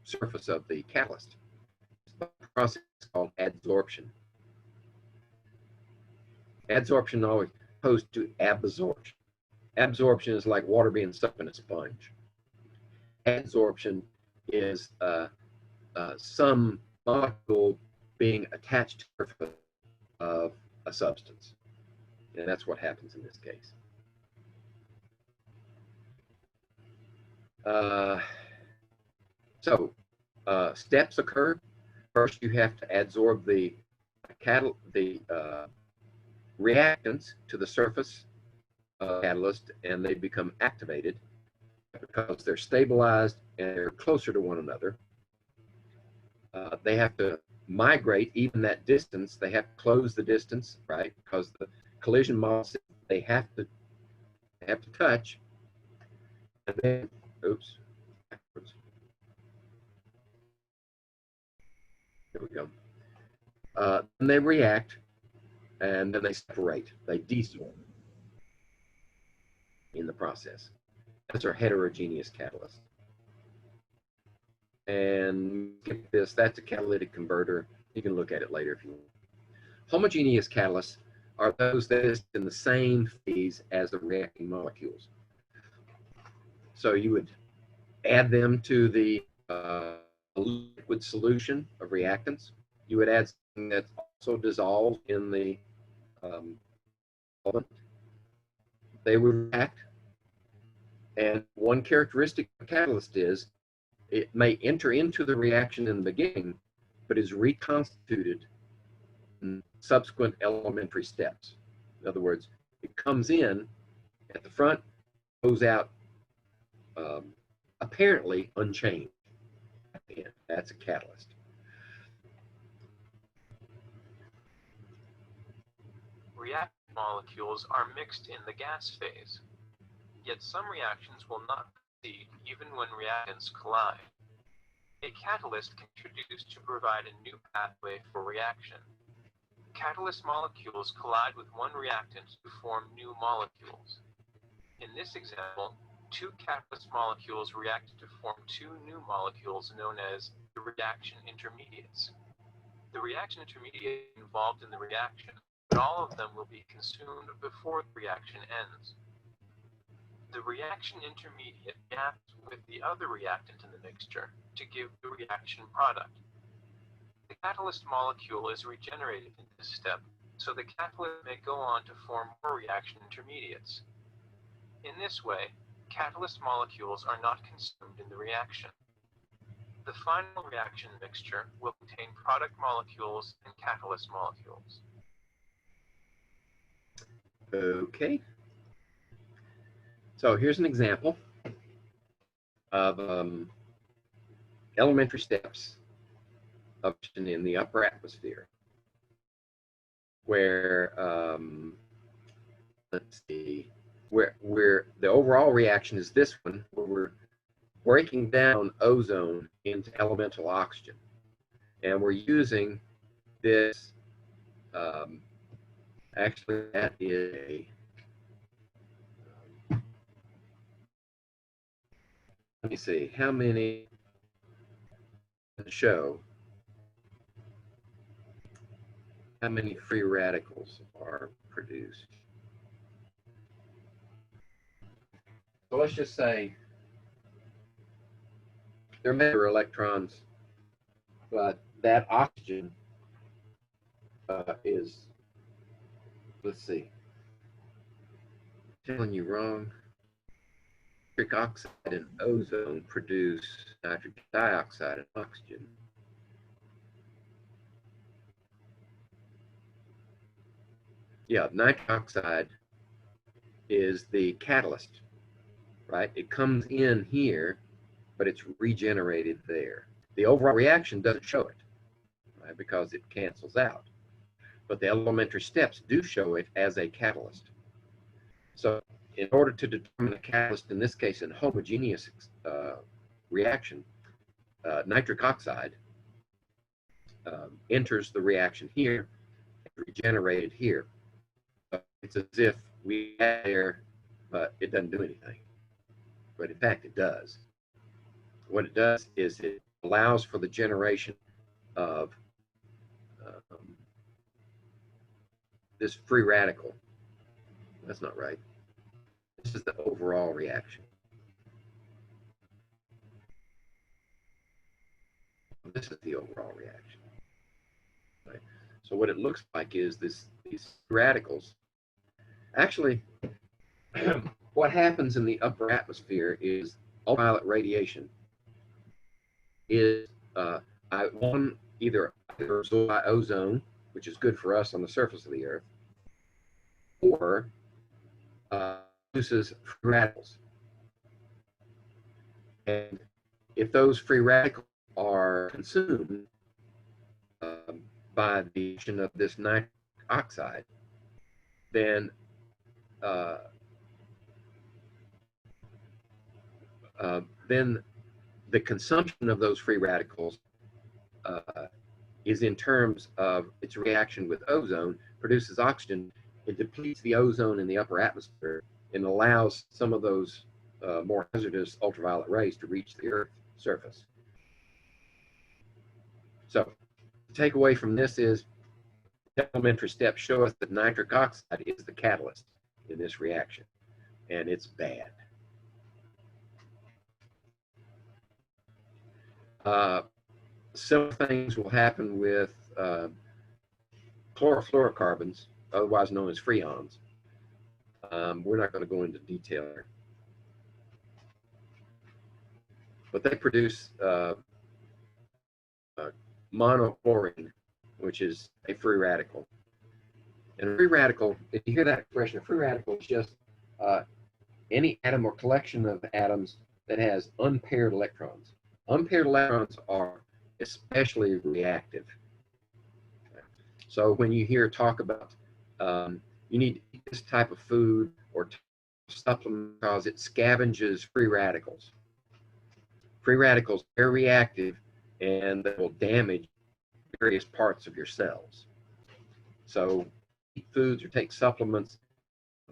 A: surface of the catalyst. It's a process called adsorption. Adsorption always opposed to absorption. Absorption is like water being sucked in a sponge. Adsorption is some molecule being attached to the surface of a substance. And that's what happens in this case. Steps occur. First, you have to adsorb the reactants to the surface of the catalyst, and they become activated because they're stabilized and they're closer to one another. They have to migrate even that distance. They have to close the distance, right? Because the collision model says they have to touch. And then, oops, backwards. There we go. Then they react, and then they separate. They desorb in the process. That's our heterogeneous catalyst. And get this, that's a catalytic converter. You can look at it later if you want. Homogeneous catalysts are those that are in the same phase as the reacting molecules. So you would add them to the liquid solution of reactants. You would add something that's also dissolved in the solvent. They would react. And one characteristic of a catalyst is it may enter into the reaction in the beginning, but is reconstituted in subsequent elementary steps. In other words, it comes in at the front, goes out apparently unchanged at the end. That's a catalyst.
D: Reactant molecules are mixed in the gas phase, yet some reactions will not proceed even when reactants collide. A catalyst can be introduced to provide a new pathway for reaction. Catalyst molecules collide with one reactant to form new molecules. In this example, two catalyst molecules react to form two new molecules known as the reaction intermediates. The reaction intermediate is involved in the reaction, but all of them will be consumed before the reaction ends. The reaction intermediate reacts with the other reactant in the mixture to give the reaction product. The catalyst molecule is regenerated in this step, so the catalyst may go on to form more reaction intermediates. In this way, catalyst molecules are not consumed in the reaction. The final reaction mixture will contain product molecules and catalyst molecules.
A: Okay. So here's an example of elementary steps of in the upper atmosphere, where let's see, where the overall reaction is this one, where we're breaking down ozone into elemental oxygen, and we're using this. Actually, that is a. Let me see how many show how many free radicals are produced. So let's just say there may be electrons, but that oxygen is, let's see, telling you wrong. Nitric oxide and ozone produce nitrogen dioxide and oxygen. Yeah, nitric oxide is the catalyst, right? It comes in here, but it's regenerated there. The overall reaction doesn't show it, right, because it cancels out. But the elementary steps do show it as a catalyst. So in order to determine a catalyst, in this case, in homogeneous reaction, nitric oxide enters the reaction here, regenerated here. It's as if we add air, but it doesn't do anything. But in fact, it does. What it does is it allows for the generation of this free radical. That's not right. This is the overall reaction. This is the overall reaction. Right? So what it looks like is these radicals. Actually, what happens in the upper atmosphere is ultraviolet radiation is either absorbed by ozone, which is good for us on the surface of the Earth, or produces free radicals. And if those free radicals are consumed by the action of this nitric oxide, then the consumption of those free radicals is in terms of its reaction with ozone, produces oxygen. It depletes the ozone in the upper atmosphere and allows some of those more hazardous ultraviolet rays to reach the Earth's surface. So the takeaway from this is the elementary steps show us that nitric oxide is the catalyst in this reaction, and it's bad. Similar things will happen with chlorofluorocarbons, otherwise known as freons. We're not going to go into detail here. But they produce monochlorine, which is a free radical. And a free radical, if you hear that expression, a free radical is just any atom or collection of atoms that has unpaired electrons. Unpaired electrons are especially reactive. So when you hear talk about you need to eat this type of food or supplement because it scavenges free radicals. Free radicals are very reactive and they will damage various parts of your cells. So eat foods or take supplements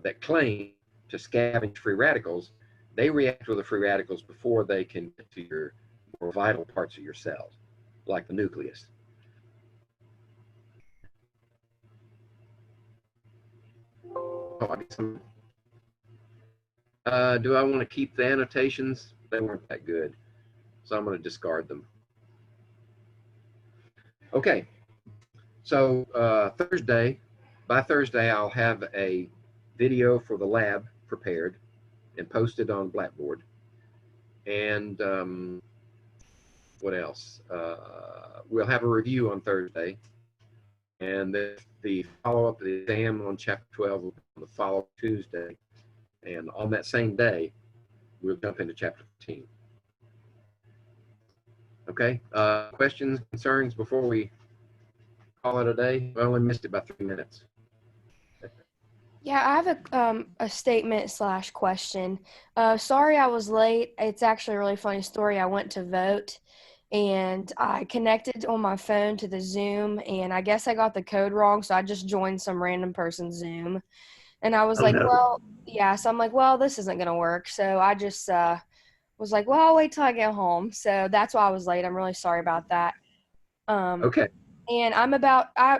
A: that claim to scavenge free radicals, they react with the free radicals before they can get to your more vital parts of your cells, like the nucleus. Do I want to keep the annotations? They weren't that good, so I'm going to discard them. Okay, so by Thursday, I'll have a video for the lab prepared and posted on Blackboard. And what else? We'll have a review on Thursday. And the follow-up of the exam on Chapter 12 will be on the following Tuesday. And on that same day, we'll jump into Chapter 15. Okay. Questions, concerns before we call it a day? I only missed it by 3 minutes.
E: Yeah, I have a statement / question. Sorry I was late. It's actually a really funny story. I went to vote and I connected on my phone to the Zoom, and I guess I got the code wrong, so I just joined some random person's Zoom. And I was
A: Oh,
E: like,
A: no.
E: well, yeah, so I'm like, well, this isn't going to work. So I just was like, well, I'll wait till I get home. So that's why I was late. I'm really sorry about that.
A: Okay.
E: And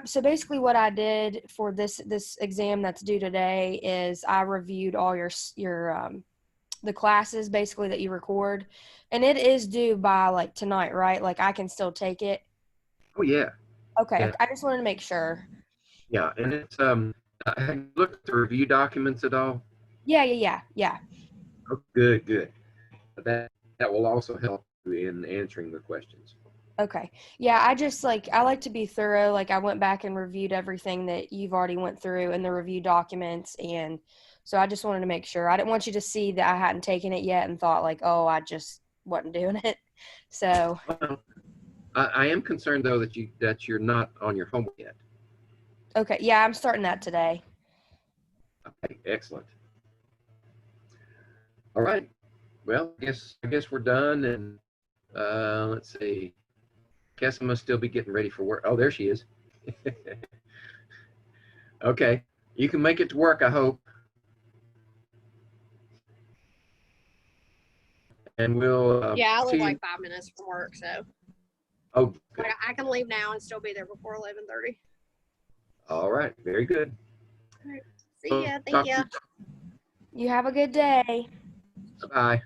E: so basically what I did for this exam that's due today is I reviewed all your the classes basically that you record, and it is due by like tonight, right? Like I can still take it.
A: Oh, yeah.
E: Okay,
A: Yeah.
E: I just wanted to make sure.
A: Yeah. And it's, have you looked at the review documents at all?
E: Yeah.
A: Oh, good, good. That will also help you in answering the questions.
E: Okay. Yeah, I like to be thorough. Like I went back and reviewed everything that you've already went through in the review documents, and so I just wanted to make sure. I didn't want you to see that I hadn't taken it yet and thought like, oh, I just wasn't doing it. So,
A: Well, I am concerned though that you're not on your homework yet.
E: okay. Yeah, I'm starting that today.
A: Okay, excellent. All right. Well, I guess we're done, and let's see. Guess I must still be getting ready for work. Oh, there she is. Okay, you can make it to work, I hope. And we'll
F: Yeah, I live
A: see you.
F: like 5 minutes from work, so
A: Oh, good.
F: I can leave now and still be there before 11:30.
A: All right, very good.
F: See ya. Thank
A: Talk to
F: ya.
A: you.
E: You have a good day.
A: Bye.